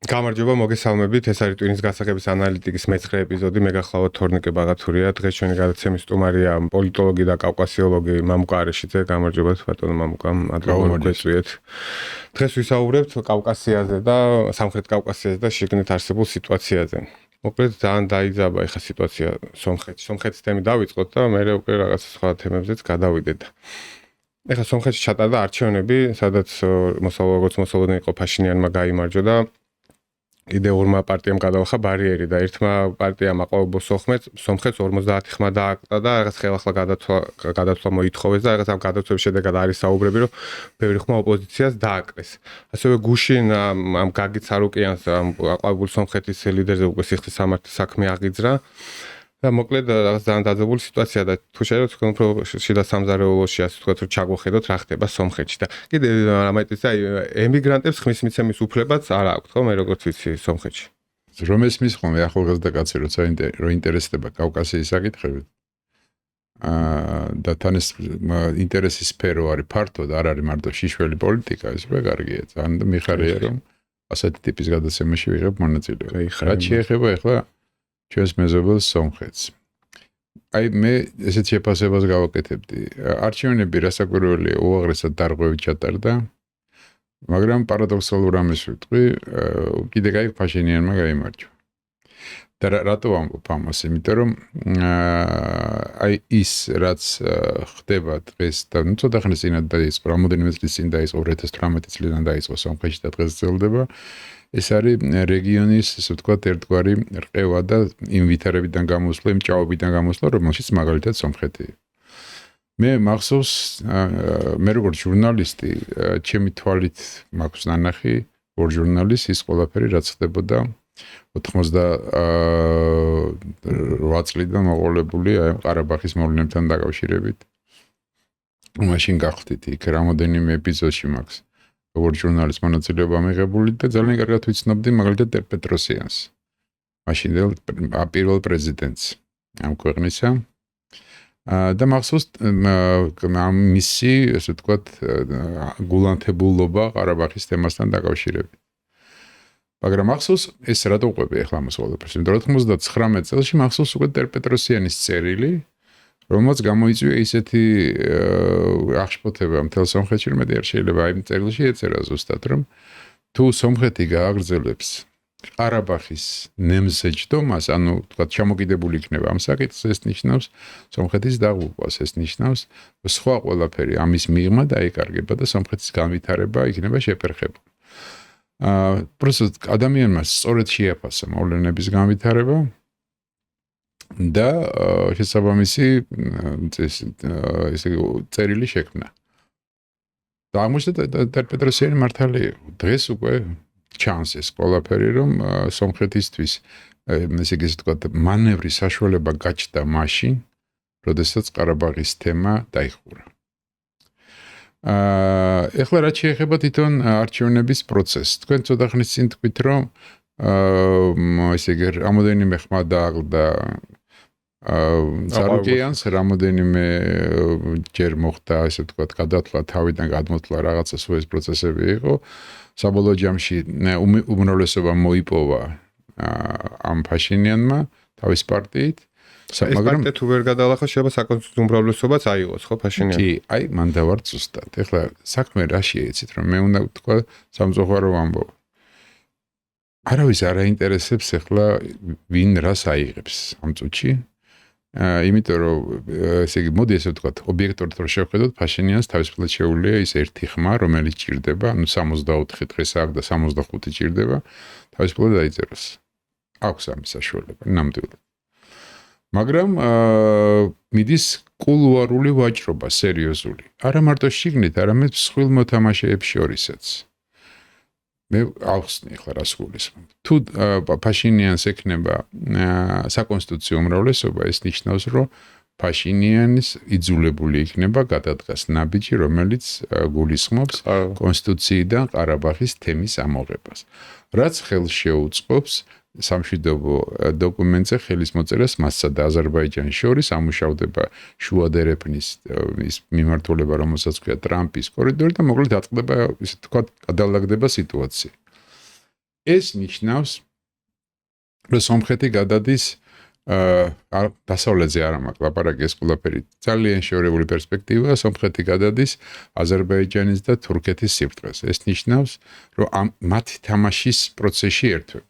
გამარჯობა, მოგესალმებით. ეს არის ტვინის გასაღების ანალიტიკის მე-9 ეპიზოდი. მე გახლავთ თორნიკე ბაღათურია. დღეს ჩვენი გადაცემის სტუმარია პოლიტოლოგი და კავკასიოლოგი მამუკა არეშიძე. გამარჯობა, ბატონო მამუკა. ადროვან გვეწვიეთ. დღეს ვისაუბრებთ კავკასიაზე და სამხრეთ კავკასიაზე და შიგნით არსებულ სიტუაციაზე. მოკლედ ძალიან დაიძაბა ეხა სიტუაცია სომხეთში. სომხეთის თემი დავიწყოთ და მე უკვე რაღაც სხვა თემებზეც გადავიდეთ. ეხა სომხეთში ჩატარდა არჩევნები, სადაც მოსალოდნელი იყო ფაშინიანმა გაიმარჯვა და იდეურმა პარტიამ გადაახა ბარიერი და ერთმა პარტიამ აყვავებო სომხეთს 50 ხმა დააკტა და რაღაც ხელახლა გადაცვლა მოითხოვეს და რაღაც ამ გადაცვების შედეგად არის საუბრები, რომ ბევრი ხმა ოპოზიციას დააკრეს. ასევე გუშინ ამ გაგი ცარუკიანს აყვავებულ სომხეთის ლიდერზე უკვე სიხლის სამართლის საქმე აღიძრა. და მოკლედ რაღაც ძალიან დაძაბული სიტუაცია და თუ შეიძლება თქვენ უფრო შიდა სამზარეულოში ასე ვთქვათ რომ ჩაგვხედოთ რა ხდება სომხეთში და კიდე რამაიტიც აი ემიგრანტებს ხმის მიცემის უფლებაც არ აქვს ხო მე როგორც ვიცი სომხეთში რომ ესმის ხოლმე ახალგაზრდა კაცი როცა რო ინტერესდება კავკასიის საკითხებით და თან ეს ინტერესის სფერო არის ფართო და არ არის მარტო შიშველი πολιτიკა ეს უკვე კარგია ძალიან მიხარია რომ ასეთი ტიპის გადაცემაში ვიღებ მონაწილეობას რაც შეეხება ახლა ჩვენს მეზობელ სომხეთს. აი მე ესეთ შეფასებას გავაკეთებდი. არჩევნები რასაკვირველია უაღრესად დარღვევით ჩატარდა, მაგრამ პარადოქსალურ ამას ვიტყვი, კიდე კაი ფაშინიანმა გაიმარჯვა. და რატო ვამბობ ამას? იმიტომ რომ აი ის რაც ხდება დღეს და ნუ ცოტა ხნის წინათ დაიწყო, რამოდენიმე წლის წინ დაიწყო 2018 წლიდან დაიწყო სომხეთში და დღეს გრძელდება. ეს არის რეგიონის, ასე ვთქვათ, ერთგვარი რყევა და იმ ვითარებიდან გამოსვლა, იმ ჭაობიდან გამოსვლა, რომელშიც მაგალითად სომხეთი. მე მახსოვს, მე როგორც ჟურნალისტი, ჩემი თვალით მაქვს ნანახი, ორ ჟურნალისტს ის ყველაფერი რაც ხდებოდა 88 წლიდან მოყოლებული აი ყარაბაღის მოვლენებთან დაკავშირებით. მაშინ გახდით იქ რამოდენიმე ეპიზოდში მაქვს. როგორც ჟურნალისტ მონაწილეობა მიღებული და ძალიან კარგად ვიცნობდი მაგალითად პეტროსიანს. მაშინდელ პირველ პრეზიდენტს ამ ქვეყნისა. და მახსოვს მისი, ასე ვთქვათ, გულანთებულობა ყარაბაღის თემასთან დაკავშირებით. მაგრამ მახსოვს ეს რატო ყვები ახლა ამას ყველაფერს? იმიტომ რომ 99 წელს მახსოვს უკვე პეტროსიანის წერილი რომელსაც გამოიწვია ისეთი აღშფოთება მთელ სომხეთში, რომ არ შეიძლება აი წერილში ეწერა ზუსტად, რომ თუ სომხეთი გააგრძელებს ყარაბაღის ნემსეჯდომას, ანუ თქვათ ჩამოკიდებული იქნება ამ საკითხს, ეს ნიშნავს სომხეთის დაღუპვას, ეს ნიშნავს სხვა ყველაფერი ამის მიღმა დაიკარგება და სომხეთის განვითარება იქნება შეფერხებული. პროსტ ადამიანმა სწორედ შეაფასა მოვლენების განვითარება და შესაბამისი ესე წერილი შექმნა. და აღმოჩნდა პეტროსიანი მართალი დღეს უკვე ჩანს ეს ყველაფერი რომ სომხეთისთვის ესე იგი ვთქვათ მანევრის საშუალება გაჩნდა მაშინ, როდესაც ყარაბაღის თემა დაიხურა. ეხლა რაც შეეხება თვითონ არჩევნების პროცესს, თქვენ ცოტა ხნის წინ თქვით რომ ესე იგი რამოდენიმე ხმა დააკლდა ცარუკიანს რამოდენიმე ჯერ მოხდა ესე ვთქვათ გადათვლა თავიდან გადმოთვლა რაღაცა სხვა ეს პროცესები იყო საბოლოო ჯამში უმრავლესობა მოიპოვა ამ ფაშინიანმა თავის პარტიით მაგრამ ეს თუ ვერ გადაალახა შეიძლება საკონსტიტუციო უმრავლესობაც აიღოს ხო ფაშინიანი კი აი მან დავარ ზუსტად ეხლა საქმე რაშია იცით რომ მე უნდა ვთქვა სამწუხარო ამბობ არავის არ აინტერესებს ეხლა ვინ რას აიღებს ამ წუთში იმიტომ რომ ესე იგი მოდი ესე ვთქვათ ობიექტურად რომ შევხედოთ ფაშინიანს თავისუფლად შეუულია ის ერთი ხმა რომელიც ჭირდება ანუ 64 დღეს აქვს და 65 ჭირდება თავისუფლად დაიწეროს აქვს ამის საშუალება ნამდვილად მაგრამ მიდის კულუარული ვაჭრობა სერიოზული არა მარტო შიგნით არამედ მსხვილ მოთამაშეებს შორისაც მე ახსნი ახლა რას გულისხმობ. თუ ფაშინიანს ექნება საკონსტიტუციო უმრავლესობა, ეს ნიშნავს, რომ ფაშინიანის იძულებული იქნება გადადგას ნაბიჯი, რომელიც გულისხმობს კონსტიტუციიდან ყარაბაღის თემის ამოღებას. რაც ხელს შეუწყობს სამშვიდობო დოკუმენტზე ხელის მოწერას მასსა და აზერბაიჯანის შორის ამუშავდება შუა დერეფნის ის მიმართულება, რომელსაც ქვია ტრამპის კორიდორი და მოკლედ დაწყდება, ისე თქვა, გადალაგდება სიტუაცია. ეს ნიშნავს, რომ სომხეთი გადადის დასავლეთზე არ მაქვს ლაპარაკი ეს ყველაფერი ძალიან შეორებული პერსპექტივაა სომხეთი გადადის აზერბაიჯანის და თურქეთის სიბრტყეს ეს ნიშნავს რომ მათი თამაშის პროცესში ერთვება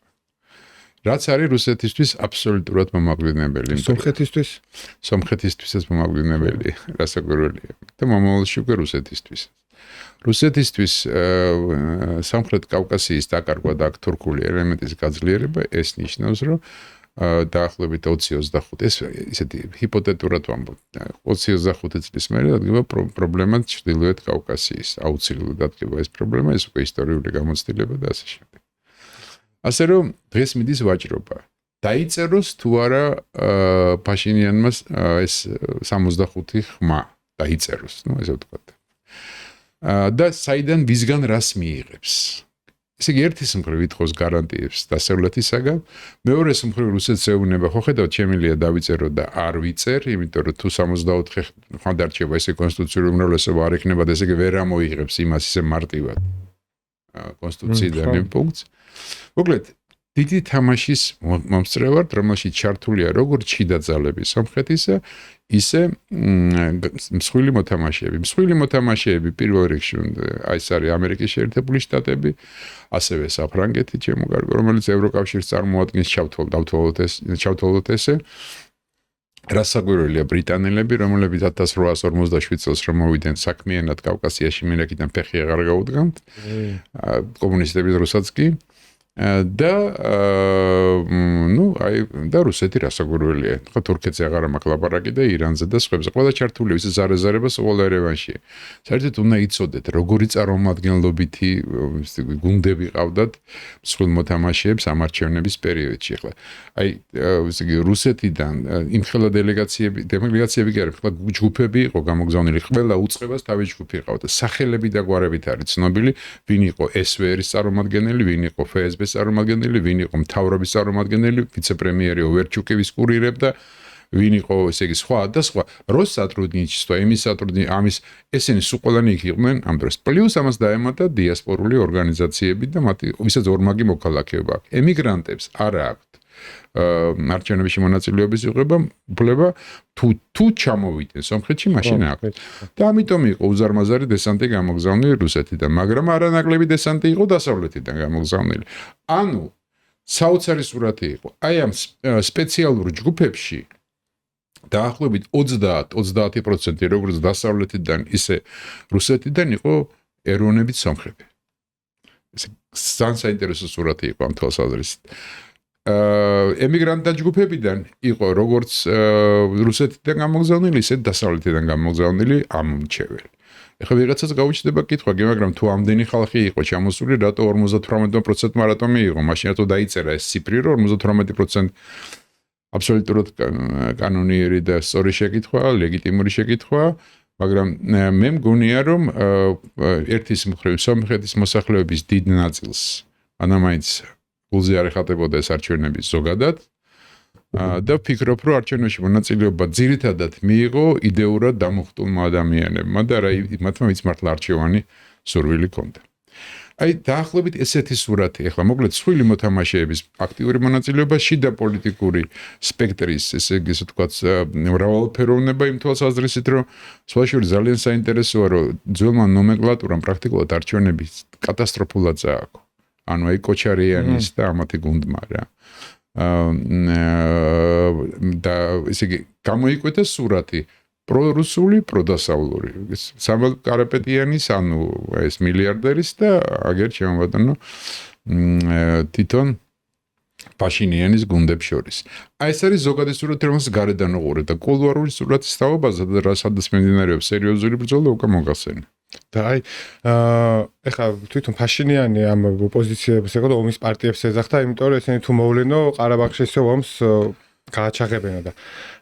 რაც არის რუსეთისთვის აბსოლუტურად მომაკვდინებელი სომხეთისთვისაც მომაკვდინებელი რასაკვირველია და მომავალში უკვე რუსეთისთვის სამხრეთ კავკასიის დაკარგვა და თურქული ელემენტის გაძლიერება ეს ნიშნავს რომ დაახლოებით 20-25 ეს ისეთი ჰიპოთეტურად ვამბობ 20-25 წლის მერე დადგება პრობლემა ჩრდილოეთ კავკასიის აუცილებლად დადგება ეს პრობლემა ეს უკვე ისტორიული გამოცდილება და ასე შემდეგ ასე რომ დღეს მიდის ვაჭრობა დაიწეროს თუ არა პაშინიანმა ეს 65 ხმა დაიწეროს ნუ ესე ვთქვათ და საიდან ვისგან რას მიიღებს ესე იგი ერთის მხრივ ითხოვს გარანტიებს დასავლეთისაგან მეორე მხრივ რუსეთს ეუბნება ხო ხედავთ შემიძლია დავიწერო და არ ვიწერ იმიტომ რომ თუ 64 ხმა დარჩება ესე კონსტიტუციური უმრავლესობა არ ექნება და ესე იგი ვერ ამოიღებს იმას ისე მარტივად კონსტიტუციიდან იმ პუნქტს მოკლედ დიდი თამაშის მომსწრევად რომელშიც ჩართულია როგორც შიდა ძალები სომხეთისა ისე მსხვილი მოთამაშეები პირველ რიგში აი ეს არის ამერიკის შეერთებული შტატები ასევე საფრანგეთი ჩემო კარგო რომელიც ევროკავშირს წარმოადგენს ჩავთვალოთ ესე რასაკვირველია ბრიტანელები რომლებიც 1857 წელს რომ მოვიდნენ საქმიანად კავკასიაში მერეკიდან ფეხი აღარ გაუდგამთ კომუნისტების დროსაც კი და ნუ აი და რუსეთი რასაკვირველია ხო თურქეთზე აღარ მაქვს ლაპარაკი და ირანზე და სხვებზე ყველა ჩართული ის ზარეზარებას ყველა ერევანში საერთოდ უნდა იცოდეთ როგორი წარმომადგენლობითი გუნდები ყავდათ მსხვილ მოთამაშეებს ამარჩევნების პერიოდში ახლა აი ესე იგი რუსეთიდან იმხელა დელეგაციები კი არა ახლა ჯგუფები იყო გამოგზავნილი ყველა უწყებას თავის ჯგუფი ყავდა სახელები და გვარებით არის ცნობილი ვინ იყო SVR-ის წარმომადგენელი ვინ იყო FSB წარმომადგენელი, ვინ იყო მთავრობის წარმომადგენელი, ვიცე-პრემიერი ოვერჩუკევის კურირებდა, ვინ იყო ესე იგი სხვა და სხვა. როს სატრუდნიჩსტვა, იმის ამის ესენი სულ ყველანი იქ იყვნენ ამ დროს. პლუს ამას დაემატა დიასპორული ორგანიზაციები და მათი ვისაც ორმაგი მოქალაქეობა აქვს. ემიგრანტებს არ აქვთ არჩევნებში მონაწილეობის უფლება თუ ჩამოვიდნენ სომხეთში მაშინ აქვთ. და ამიტომ იყო უზარმაზარი დესანტი გამოგზავნილი რუსეთიდან, მაგრამ არანაკლები დესანტი იყო დასავლეთიდან გამოგზავნილი. ანუ საოცარი სურათი იყო. აი ამ სპეციალურ ჯგუფებში დაახლოებით 30% როგორც დასავლეთიდან, ისე რუსეთიდან იყო ეროვნებით სომხები. ეს საინტერესო სურათი იყო ამ თვალსაზრისით. ემიგრანტთა ჯგუფებიდან იყო როგორც რუსეთიდან გამოგზავნილი, ისე დასავლეთიდან გამოგზავნილი ამომრჩეველი. ეხლა ვიღაცას გაუჩნდება კითხვა, მაგრამ თუ ამდენი ხალხი იყო ჩამოსული, რატო 58%-მა რატო მიიღო? მაშინ რატო დაიწერა ეს ციფრი, რომ 58% აბსოლუტურად კანონიერი და სწორი შეკითხვა, ლეგიტიმური შეკითხვა, მაგრამ მე მგონია, რომ ერთის მხრივ სომხეთის მოსახლეობის დიდ ნაწილს ანამაინც გულზე არ ეხატებოდა ეს არჩევნები ზოგადად და ვფიქრობ, რომ არჩევნებში მონაწილეობა ძირითადად მიიღო იდეურად დამუხტულმა ადამიანებმა და მათმა ვინც მართლა არჩევანი სურვილი ჰქონდა. აი დაახლოებით ესეთი სურათი, ახლა მოკლედ სხვილი მოთამაშეების აქტიური მონაწილეობა შიდა პოლიტიკური სპექტრის, ესე იგი ვთქვათ, მრავალფეროვნება იმ თვალსაზრისით, რომ სხვაშორის ძალიან საინტერესოა, რომ ძველმა ნომენკლატურამ პრაქტიკულად არჩევნები კატასტროფულად წააგო. ანუ აი კოჩარიანის და ამათი გუნდმა რა. და ესე იგი გამოიკვეთა სურათი პრორუსული, პროდასავლური. სამველ კარაპეტიანის, ანუ ეს მილიარდერის და აგერ შემოვადანო თვითონ პაშინიანის გუნდებს შორის. აი ეს არის ზოგადი სურათი, რომელსაც გარედან უყურებ და კულუარული სურათის თაობაზე და სადაც მიმდინარეობს სერიოზული ბრძოლა უკვე მოგახსენე. და აი ეხლა თვითონ პაშინიანი ამ ოპოზიციებს ეხლა ომის პარტიებს ეძახდა, იმიტომ რომ ესენი თუ მოვლენო ყარაბაღში ისე ომს გააჩაღებინა და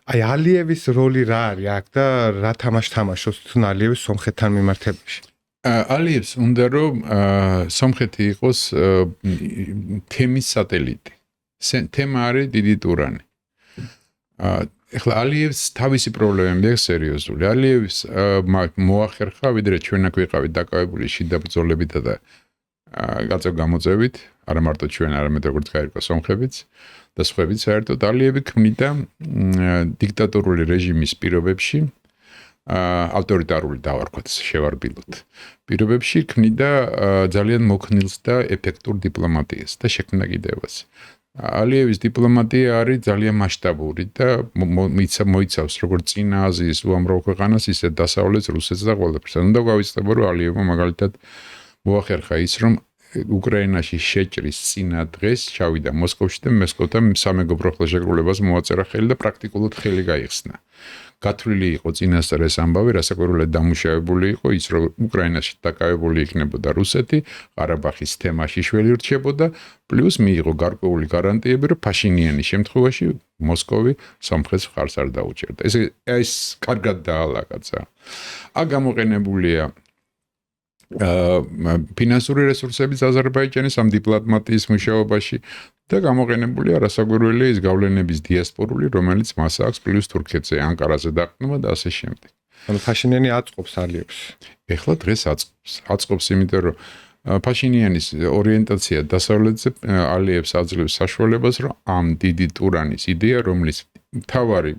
აი ალიევის როლი რა არის აქ და რა თამაშობს თვითონ ალიევის სომხეთთან მიმართებაში? ალიევს უნდა რომ სომხეთი იყოს თემის სატელიტი. თემა არის დიდი ტურანი. ეხლა ალიევს თავისი პრობლემები აქვს სერიოზული. ალიევს მოახერხა, ვიდრე ჩვენ აქ ვიყავით დაკავებული შიდა ბრძოლებითა და გაწევ გამოწევით, არა მარტო ჩვენ, არამედ როგორც გაირკვა სომხებიც და სხვაებიც საერთოდ ალიევი ქმნიდა დიქტატორული რეჟიმის პირობებში ავტორიტარული დავარქვათ შევარბილოთ. პირობებში ქმნიდა ძალიან მოქნილს და ეფექტურ დიპლომატიას და შექმნა კიდევაც. ალიევის დიპლომატია არის ძალიან მასშტაბური და მოიცავს როგორც წინა აზიის უამრავ ქვეყანას, ისე დასავლეთს, რუსეთს და ყველაფერს. უნდა გავიწყდება, რომ ალიევმა მაგალითად მოახერხა ის, რომ უკრაინაში შეჭრის წინა დღეს ჩავიდა მოსკოვში და მოსკოვთან სამეგობრო ხელშეკრულებას მოაწერა ხელი და პრაქტიკულად ხელი გაიხსნა. გათვლილი იყო წინასწარ ეს ამბავი, რასაკვირველად დამუშავებული იყო ის, რომ უკრაინაში დაკავებული იქნებოდა რუსეთი, ყარაბაღის თემაში შველი რჩებოდა, პლუს მიიღო გარკვეული გარანტიები, რომ ფაშინიანის შემთხვევაში მოსკოვი სომხეთს მხარს არ დაუჭერდა. ეს კარგად დაალაგაცა. აქ გამოყენებულია ფინანსური რესურსებიც აზერბაიჯანის ამ დიპლომატიის მუშაობაში და გამოყენებულია რასაკვირველი ის გავლენების დიასპორული, რომელიც მას აქვს პლუს თურქეთზე, ანკარაზე დაყრდნობა და ასე შემდეგ. ანუ ფაშინიანი აწყობს ალიევს. ეხლა დღეს აწყობს, იმიტომ რომ ფაშინიანის ორიენტაცია დასავლეთზე ალიევს აძლევს საშუალებას, რომ ამ დიდი ტურანის იდეა, რომლის მთავარი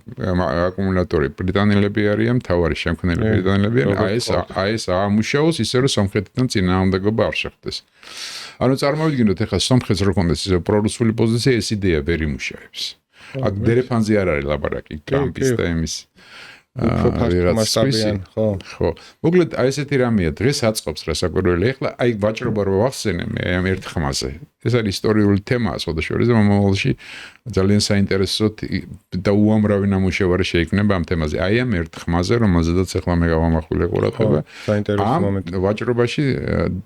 აკუმულატორი ბრიტანელები არიან, მთავარი შემქმნელი ბრიტანელები არიან, ეს აამუშავოს ისე, რომ სომხეთთან წინააღმდეგობა არ შეხვდეს. ანუ წარმოვიდგინოთ, ეხლა სომხეთს რო კონდეს ისე პრორუსული პოზიცია, ეს იდეა ვერ იმუშავებს. აქ დერეფანზე არ არის ლაბარაკი, კამპის და იმის. ხო. მოკლედ აი ესეთი რამეა დღეს აწყობს რასაკვირველი. ეხლა აი ვაჭრობა რო ვახსენე მე ამ ერთ ხმაზე. ეს არის ისტორიული თემაა სხვადასხვა და მომავალში ძალიან საინტერესო და უამრავი ნამუშევარი შეიქმნება ამ თემაზე. აი ამ ერთ ხმაზე, რომელზედაც ეხლა მე გავამახვილე ყურადღება. საინტერესო მომენტი. ვაჭრობაში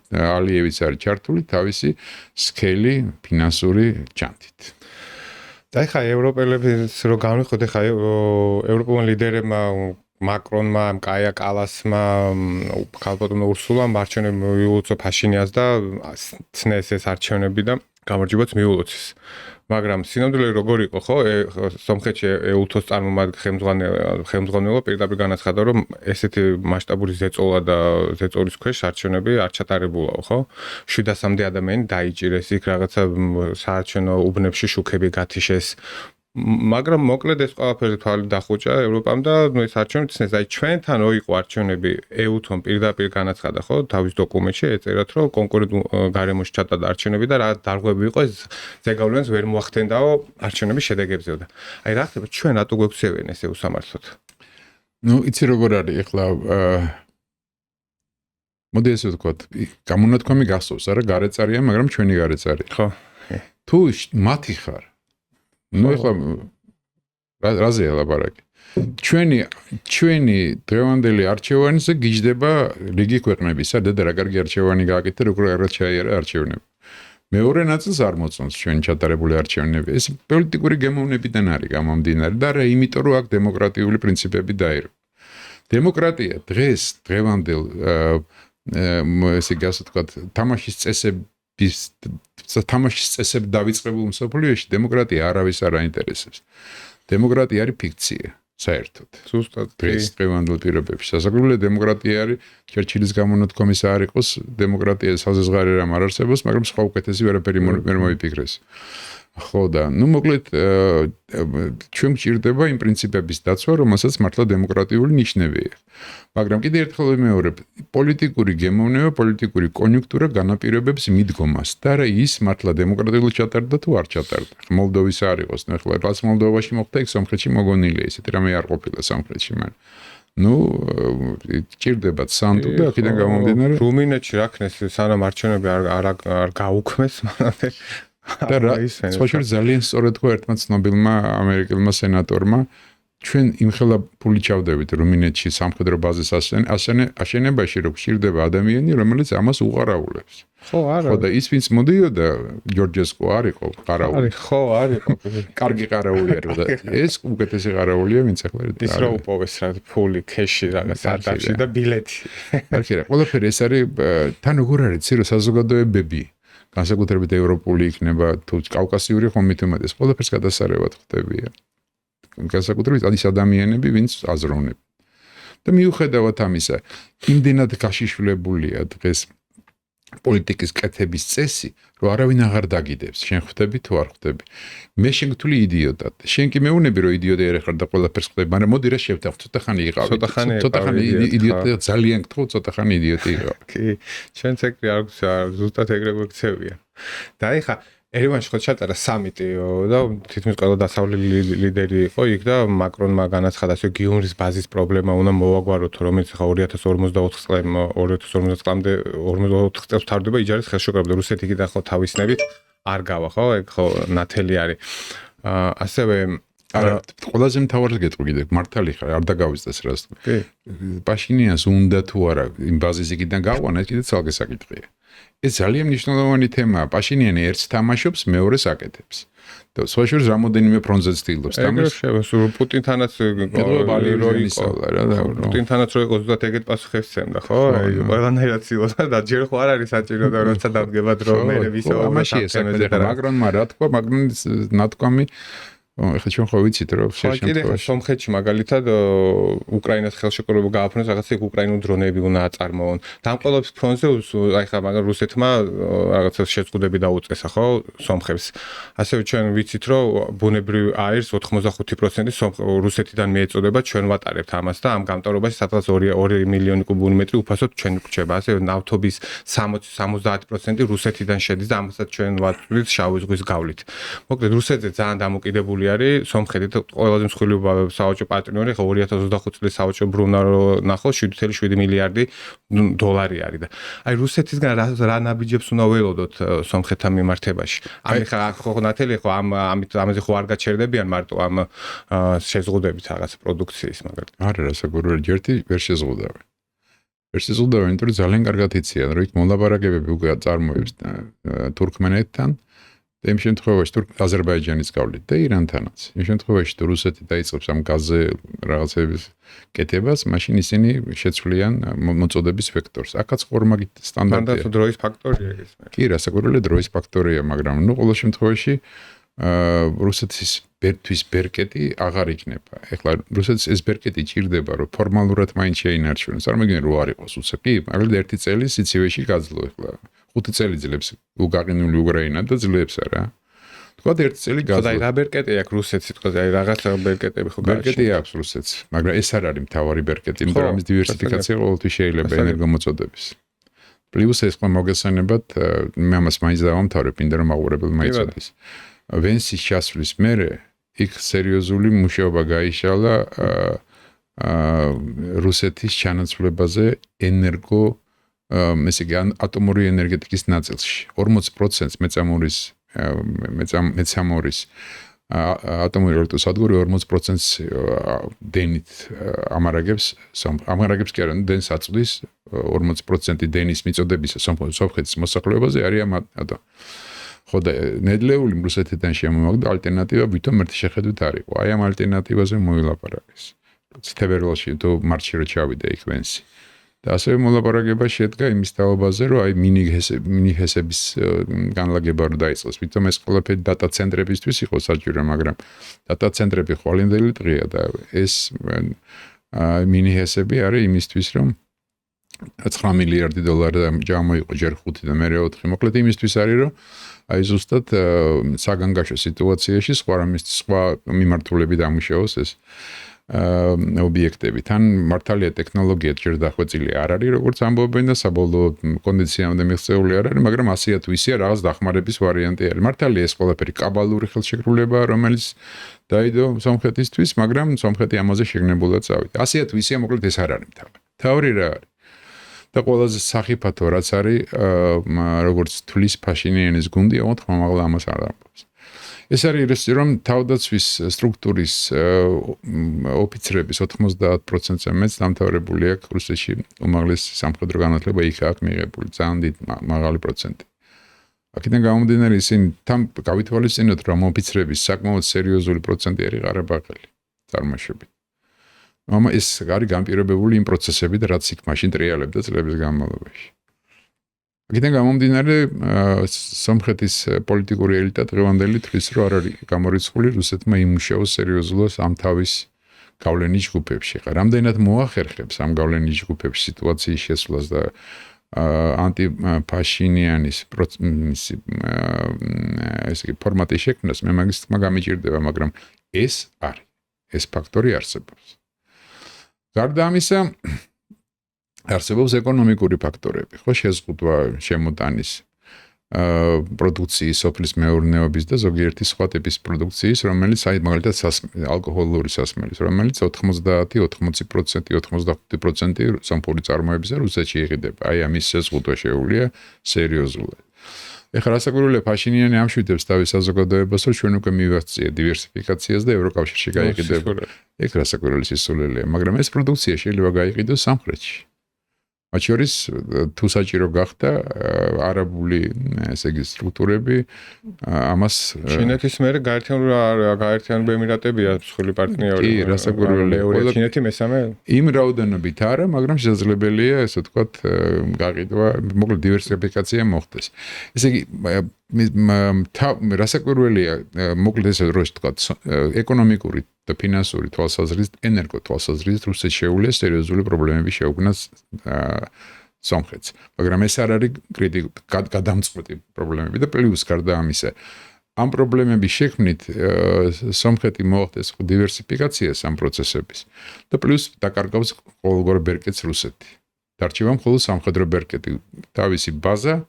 ალიევის არის ჩართული თავისი სქელი ფინანსური ჯანთით. და ეხლა ევროპელებს რო განვიხოთ, ეხლა ევროპულ ლიდერებმა მაკრონმა, კაია კალასმა, ქალბატონო ურსულამ არჩევნები მიულოცა ფაშინიას და ცნეს ეს არჩევნები და გამარჯვებაც მიულოცეს. მაგრამ სინამდვილე როგორ იყო, ხო? სომხეთში ეუთოს ხელმძღვანელობა პირდაპირ განაცხადა, რომ ესეთი მასშტაბური ზეწოლა და ზეწოლის ქვეშ არჩევნები არ ჩატარებულაო, ხო? 700-მდე ადამიანი დაიჭირეს, იქ რაღაცა საარჩევნო უბნებში შუქები გათიშეს. მაგრამ მოკლედ ეს ყველაფერი თვალი დახუჭა ევროპამ და ეს არჩევნები ცნეს. აი ჩვენთან რო იყო არჩევნები, ეუთომ პირდაპირ განაცხადა, ხო, თავის დოკუმენტში ეწერათ, რომ კონკურენტულ გარემოში ჩატარდა არჩევნები და რა დარღვევები იყო ეს ზეგავლენს ვერ მოახდენდაო არჩევნების შედეგებზეო და აი რა ხდება ჩვენ რატო გვექცევენ ესე უსამართლოდ? ნუ იცი როგორ არის ეხლა მოდი ესე ვთქვათ, გამონათქვამი გახსოვს, არა გარეწარია, მაგრამ ჩვენი გარეწარი. ხო. თუ მათი ხარ ნუ ეხლა რაზეა ლაბარაკი? ჩვენი დღევანდელი არჩევანზე გიждდება რიგი ქვეყნებისა და რა კარგი არჩევანი გააკეთა, როგორ არ ჩაიარა არჩევნები. მეორე ნაწილს არ მოწონს ჩვენი ჩატარებული არჩევნები. ეს პოლიტიკური გემოვნებიდან არის გამომდინარე და არა იმიტომ, რომ აქ დემოკრატიული პრინციპები დაირღვა. დემოკრატია დღევანდელ ესე გასა თქვა თამაშის წესები დავიწყებულ მსოფლიოში დემოკრატია არავის არ აინტერესებს. დემოკრატია არის ფიქცია, საერთოდ. ზუსტად. დღევანდელ პირობებში. სასაკვირველია დემოკრატია არის ჩერჩილის გამონათქვამისა არ იყოს, დემოკრატია საზღვარი რამ არ არსებობს, მაგრამ სხვა უკეთესი ვერაფერი ვერ მოიფიქრეს. ხო და ნუ მოკლედ ჩვენ გვჭირდება იმ პრინციპების დაცვა, რომელსაც მართლა დემოკრატიული ნიშნები აქვს. მაგრამ კიდევ ერთხელ ვიმეორებ, პოლიტიკური გემოვნება, პოლიტიკური კონიუნქტურა განაპირობებს მიდგომას და რა ის მართლა დემოკრატიულად ჩატარდა თუ არ ჩატარდა. მოლდოვის არ იყოს, ნუ ახლა რაც მოლდოვაში მოხდა, იქ სომხეთში მოგონილია, ესეთი რამე არ ყოფილა სომხეთში, მაგრამ ნუ ჭირდებათ სანდუ და აქედან გამომდინარე რუმინეთში რა ქნეს სანამ არჩევნები არ გაუქმეს მანამდე და რა სპეციალურად ძალიან სწორად თქვა ერთმა ცნობილმა ამერიკელმა სენატორმა ჩვენ იმხელა ფული ჩავდებით რუმინეთში სამხედრო ბაზის აშენებაში რომ გჭირდება ადამიანი რომელიც ამას უყარაულებს ხო არა ხო და ის ვინც მოდიოდა ჯორჯესკო არ იყო ყარაული ხო არ იყო კარგი ყარაული არა და ეს უკეთესი ყარაულია ვინც ახლა ის რა უპოვეს რა ფული ქეში რაღაც არტაში და ბილეთი არა ყველაფერი ეს არის თან როგორ არის ცირო საზოგადოებები განსაკუთრებით ევროპული იქნება თუ კავკასიური ხომ მით უმეტეს ყველაფერს გადასარევად ხდებიან. განსაკუთრებით ის ადამიანები, ვინც აზროვნებ. და მიუხედავად ამისა, იმდენად გაშიშვლებულია დღეს პოლიტიკის კეთების წესი, რომ არავინ აღარ დაგიდებს, შენ ხვდები თუ არ ხვდები. მე შეგთვლი იდიოტად. შენ კი მეუნები რომ იდიოტი არ ხარ და ყველაფერს ხვდები, მაგრამ მოდი რა შევთანხმ, ცოტა ხანი იყავი. ცოტა ხანი იდიოტი ძალიან გთხოვ, ცოტა ხანი იდიოტი იყავ. კი, ჩვენც ეგრე არ ზუსტად ეგრე გვექცევია. და ეხა ერევანში ხო ჩატარა სამიტი და თითქმის ყველა დასავლელი ლიდერი იყო იქ და მაკრონმა განაცხადა, რომ გიუმრის ბაზის პრობლემა უნდა მოვაგვაროთ, რომელიც ხა 2054 წლამდე 44 წელს ვთარდება იჯარის ხელშეკრულება. რუსეთი კიდე ხო თავისნებით არ გავა, ხო? ეგ ხო ნათელი არის. ასევე არა, ყველაზე მთავარი გეტყვი კიდე, მართალი ხარ, არ დაგავიწყდეს რას. კი. პაშინიანს უნდა თუ არა იმ ბაზის იქიდან გავყვანა, ეს კიდე ცალკე საკითხია. ეს ძალიან მნიშვნელოვანი თემაა. პაშინიანი ერთს თამაშობს, მეორეს აკეთებს. და სხვა შორის რამოდენიმე ფრონტზე ცდილობს თამაშს. პუტინთანაც პუტინთანაც რო იყო ზუსტად ეგეთ პასუხებს სცემდა, ხო? აი, ყველანაირად ცდილობდა და ჯერ ხო არ არის საჭირო და როცა დამდგება დრო მე ვისაუბრებ. ამაშია საქმე და მაგრონმა რა თქვა, მაგრონის ნათქვამი ეხლა ჩვენ ხო ვიცით რომ შემთხვევაში სომხეთში მაგალითად უკრაინას ხელშეკრულება გააფრინოს რაღაცა უკრაინულ დრონები უნდა აწარმოონ. დამყოლებს ფრონტზე აი ხა მაგრამ რუსეთმა რაღაცა შეზღუდები დაუწესა ხო სომხებს. ასევე ჩვენ ვიცით რომ ბუნებრივ აირს 85% რუსეთიდან მიეწოდება, ჩვენ ვატარებთ ამას და ამ გამტარობაში სადღაც 2 მილიონი კუბური მეტრი უფასოდ ჩვენ გვჭება. ასევე ნავთობის 60-70% რუსეთიდან შედის და ამასაც ჩვენ ვატვირთ შავი ზღვის გავლით. მოკლედ რუსეთზე ძალიან დამოკიდებული არის სომხეთი და ყველაზე მსხვილი საავაჭრო პარტნიორი ხო 2025 წლის საავაჭრო ბრუნვა ნახოს 7.7 მილიარდი დოლარი არის და აი რუსეთისგან რა ნაბიჯებს უნდა ველოდოთ სომხეთთან მიმართებაში. ამი ხა ხო ნათელი ხო ამაზე ხო არ გაჩერდებიან მარტო ამ შეზღუდებით რაღაც პროდუქციის მაგალითად. არა რასაკვირველია ერთი ვერ შეზღუდავენ. ვერ შეზღუდავენ, იმიტომ რომ ძალიან კარგად იციან რომ იქ მოლაპარაკებები უკვე წარმოებს თურქმენეთთან და იმ შემთხვევაში აზერბაიჯანის გავლით და ირანთანაც. იმ შემთხვევაში თუ რუსეთი დაიწყებს ამ გაზზე რაღაცების კეთებას, მაშინ ისინი შეცვლიან მოწოდების ვექტორს. აქაც ფორმაგით სტანდარტია. მანდ დროის ფაქტორია ეს. კი, რასაკვირველია დროის ფაქტორია, მაგრამ ნუ ყოველ შემთხვევაში რუსეთის ბერთვის ბერკეტი აღარ იქნება. ეხლა რუსეთის ეს ბერკეტი ჭირდება, რომ ფორმალურად მაინც შეინარჩუნოს. წარმოგიდგენ რო არ იყოს უცებ. კი, მაგალითად 1 წელი სიცივეში გაძლო ეხლა. 5 წელი ძლებს უგაყინული უკრაინა და ძლებს არა. თქვა 1 წელი გაძლო. და რა ბერკეტი აქვს რუსეთს თქო, აი რაღაცა ბერკეტები ხო გააჩნია. ბერკეტი აქვს რუსეთს, მაგრამ ეს არ არის მთავარი ბერკეტი, იმიტომ რომ ამის დივერსიფიკაცია ყოველთვის შეიძლება ენერგომოწოდების. პლუს ეს ყველა მოგესალმებათ, მე ამას მაინც დავამთავრებ, მინდა რომ მაყურებელმა იცოდეს. ვენსის ჩასვლის მერე იქ სერიოზული მუშაობა გაიშალა რუსეთის ჩანაცვლებაზე ენერგო ესე იგი ატომური ენერგეტიკის ნაწილში 40% მეცამორის ატომური ელექტროსადგური 40%-ს დენით ამარაგებს კი არა, დენს აწვდის 40% დენის მიწოდებისა სომხეთის მოსახლეობაზე არის ამ ხო და ნედლეული რუსეთიდან შემომაგდა ალტერნატივა ვითომ ერთი შეხედვით არ იყო. აი ამ ალტერნატივაზე მოილაპარაკეს. თებერვალში თუ მარტში რო ჩავიდა იქ ვენსი. და ასევე მოლაპარაკება შედგა იმის თაობაზე, რომ აი მინიხესების განლაგება რო დაიწყოს. ვითომ ეს ყველაფერი დატა ცენტრებისთვის იყო საჭირო, მაგრამ დატა ცენტრები ხვალინდელი დღეა და ეს მინიხესები არის იმისთვის, რომ 9 მილიარდი დოლარი ჯამოიყო ჯერ 5 და მერე 4. მოკლედ იმისთვის არის, რომ აი ზუსტად საგანგაშო სიტუაციაში სხვა მიმართულები დამუშავოს ეს ობიექტები. თან მართალია ტექნოლოგია ჯერ დახვეწილი არ არის, როგორც ამბობენ და საბოლოო კონდიციამდე მიღწეული არ არის, მაგრამ ასეა თუ ისეა რაღაც დახმარების ვარიანტი არის. მართალია ეს ყველაფერი კაბალური ხელშეკრულებაა, რომელიც დაიდო სომხეთისთვის, მაგრამ სომხეთი ამაზე შეგნებულად წავიდა. ასეა თუ ისეა, მოკლედ ეს არ არის მთავარი. მთავარი რა არის? და ყველაზე სახიფათო რაც არის, როგორც თulis Pashinianis გუნდი, ხმამაღლა ამას არ ამბობს. ეს არის რომ თავდაცვის სტრუქტურის ოფიცრების 90%-ზე მეც დამთავრებული აქვს რუსეთში უმაღლესი სამხედრო განათლება იქ აქვს მიღებული ძალიან დიდი მაღალი პროცენტი. აქედან გამომდინარე ისინი თან გავითვალისწინოთ რომ ოფიცრების საკმაოდ სერიოზული პროცენტი არის ყარაბაღელი წარმოშობით. ეს არის განპირობებული იმ პროცესებით, რაც იქ მაშინ ტრიალებდა წლების განმავლობაში. აქედან გამომდინარე სომხეთის პოლიტიკური ელიტა დღევანდელი თვლის რომ არ არის გამორიცხული რუსეთმა იმუშაოს სერიოზულად ამ თავის გავლენის ჯგუფებში. რამდენად მოახერხებს ამ გავლენის ჯგუფებში სიტუაციის შესვლას და ანტიფაშინიანის ფორმატის შექმნას მე მაგის თქმა გამიჭირდება, მაგრამ ეს არის, ეს ფაქტორი არსებობს. გარდა ამისა, არსებობს ეკონომიკური ფაქტორები, ხო, შეზღუდვა შემოტანის პროდუქციის, სოფლის მეურნეობის და ზოგიერთი სხვა ტიპის პროდუქციის, რომელიც მაგალითად ალკოჰოლური სასმელის, რომელიც 90-80%, 85% სამფურის წარმოებისა რუსეთში იყიდება. აი ამის შეზღუდვა შეუძლია სერიოზულად. ეხლა რასაკვირველია ფაშინიანი ამშვიდებს თავის საზოგადოებას, რომ ჩვენ უკვე მივახციე დივერსიფიკაციას და ევროკავშირში გაიყიდება. ეგ რასაკვირველი სისულელეა, მაგრამ ეს პროდუქცია შეიძლება გაიყიდოს სამხრეთში. მათ შორის თუ საჭირო გახდა არაბული ესე იგი სტრუქტურები ამას ჩინეთის მერე გაერთიანებული ემირატებია მსხვილი პარტნიორი. კი, რასაკვირველია. მეორე ჩინეთი მესამე. იმ რაოდენობით არა, მაგრამ შესაძლებელია ესე ვთქვათ გაყიდვა, მოკლედ დივერსიფიკაცია მოხდეს. ესე იგი რასაკვირველია, მოკლედ ესე რომ ვთქვათ, ეკონომიკური და ფინანსური თვალსაზრისით, ენერგო თვალსაზრისით რუსეთს შეუძლია სერიოზული პრობლემები შეუქმნას სომხეთს. მაგრამ ეს არ არის გადამწყვეტი პრობლემები და პლუს გარდა ამისა, ამ პრობლემების შექმნით სომხეთი მოახდეს დივერსიფიკაციას ამ პროცესების და პლუს დაკარგავს ყოველგვარ ბერკეტს რუსეთი. დარჩება მხოლოდ სამხედრო ბერკეტი, თავისი ბაზა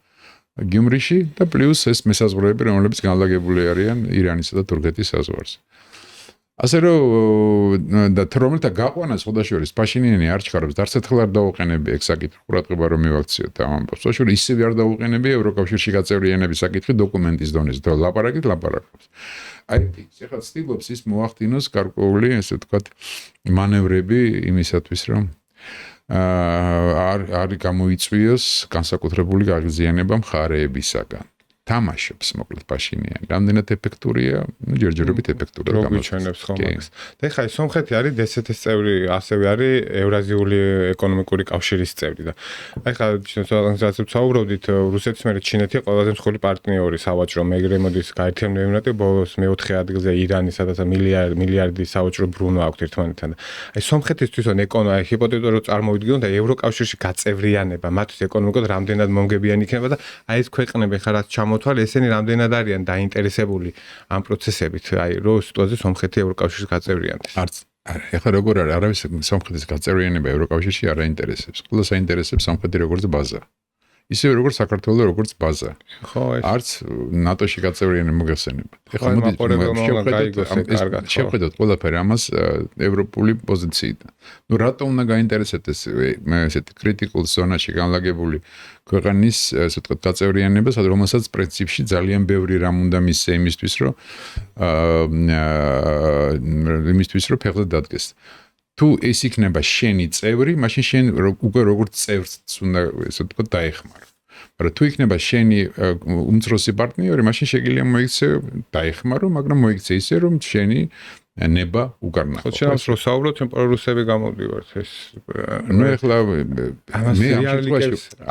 გიუმრიში და პლუს ეს მესაზღვრეები, რომლებიც განლაგებული არიან ირანისა და თურქეთის საზღვარზე. ასე რომ და რომელთა გაყვანას ხოდაშორის ფაშინიანი არ ჩქარობს, არც ერთხელ არ დაუყენები ეგ საკითხი ყურადღება რომ მივაქციოთ ამ ამბავს. ხოდაშორის ისევ არ დაუყენები ევროკავშირში გაწევრიანების საკითხი დოკუმენტის დონეზე და ლაპარაკობს. აი ეხლა ცდილობს ის მოახდინოს გარკვეული, ესე ვთქვათ, მანევრები იმისათვის, რომ არ გამოიწვიოს განსაკუთრებული გაღიზიანება მხარეებისაგან. თამაშობს მოკლედ პაშინიანი. რამდენად ეფექტურია, ჯერჯერობით ეფექტურია გამოჩვენებს ხომ მაგას. და ეხლა სომხეთი არის DST-ის წევრი, ასევე არის ევრაზიული ეკონომიკური კავშირის წევრი და ეხლა ჩვენ საუბრობდით რუსეთის მერე ჩინეთი ყველაზე მსხვილი პარტნიორი სავაჭრო, მეგრე მოდის გაერთიანებული ემირატები ბოლოს მე-4 ადგილზე ირანი, სადაც მილიარდი სავაჭრო ბრუნვა აქვს ერთმანეთთან და აი სომხეთისთვის ჰიპოთეტურად წარმოვიდგინოთ და ევროკავშირში გაწევრიანება მათთვის ეკონომიკურად რამდენად მომგებიანი იქნება და აი ეს ქვეყნები ხა რაც მოთვალე ესენი რამდენად არიან დაინტერესებული ამ პროცესებით, აი რო სიტუაციაზე სომხეთი ევროკავშირის გაწევრიანდეს. არც ეხლა როგორ არის, არავის სომხეთის გაწევრიანება ევროკავშირში არ აინტერესებს. ყველას აინტერესებს სომხეთი როგორც ბაზა. ისევე როგორც საქართველოს როგორც ბაზა. ხო, ეს არც ნატოში გაწევრიანება მოგეხსენებათ. ეხლა შევხედოთ ყველაფერი ამას ევროპული პოზიციიდან. ნუ რატო უნდა გაინტერესებდეს ესეთი კრიტიკულ ზონაში განლაგებული ქვეყნის, ასე ვთქვათ, გაწევრიანება, რომელსაც პრინციპში ძალიან ბევრი რამ უნდა მისცე იმისთვის, რომ ფეხზე დადგეს. თუ ეს იქნება შენი წევრი, მაშინ შენ უკვე როგორც წევრს უნდა ესე ვთქვათ დაეხმარო. მაგრამ თუ იქნება შენი უმცროსი პარტნიორი, მაშინ შეგიძლია მოიქცე დაეხმარო, მაგრამ მოიქცე ისე რომ შენი ნება უკარნახო. ხო, შეიძლება რომ საუბრობთ, ჩვენ პრორუსები გამოდივართ ეს. ნუ ეხლა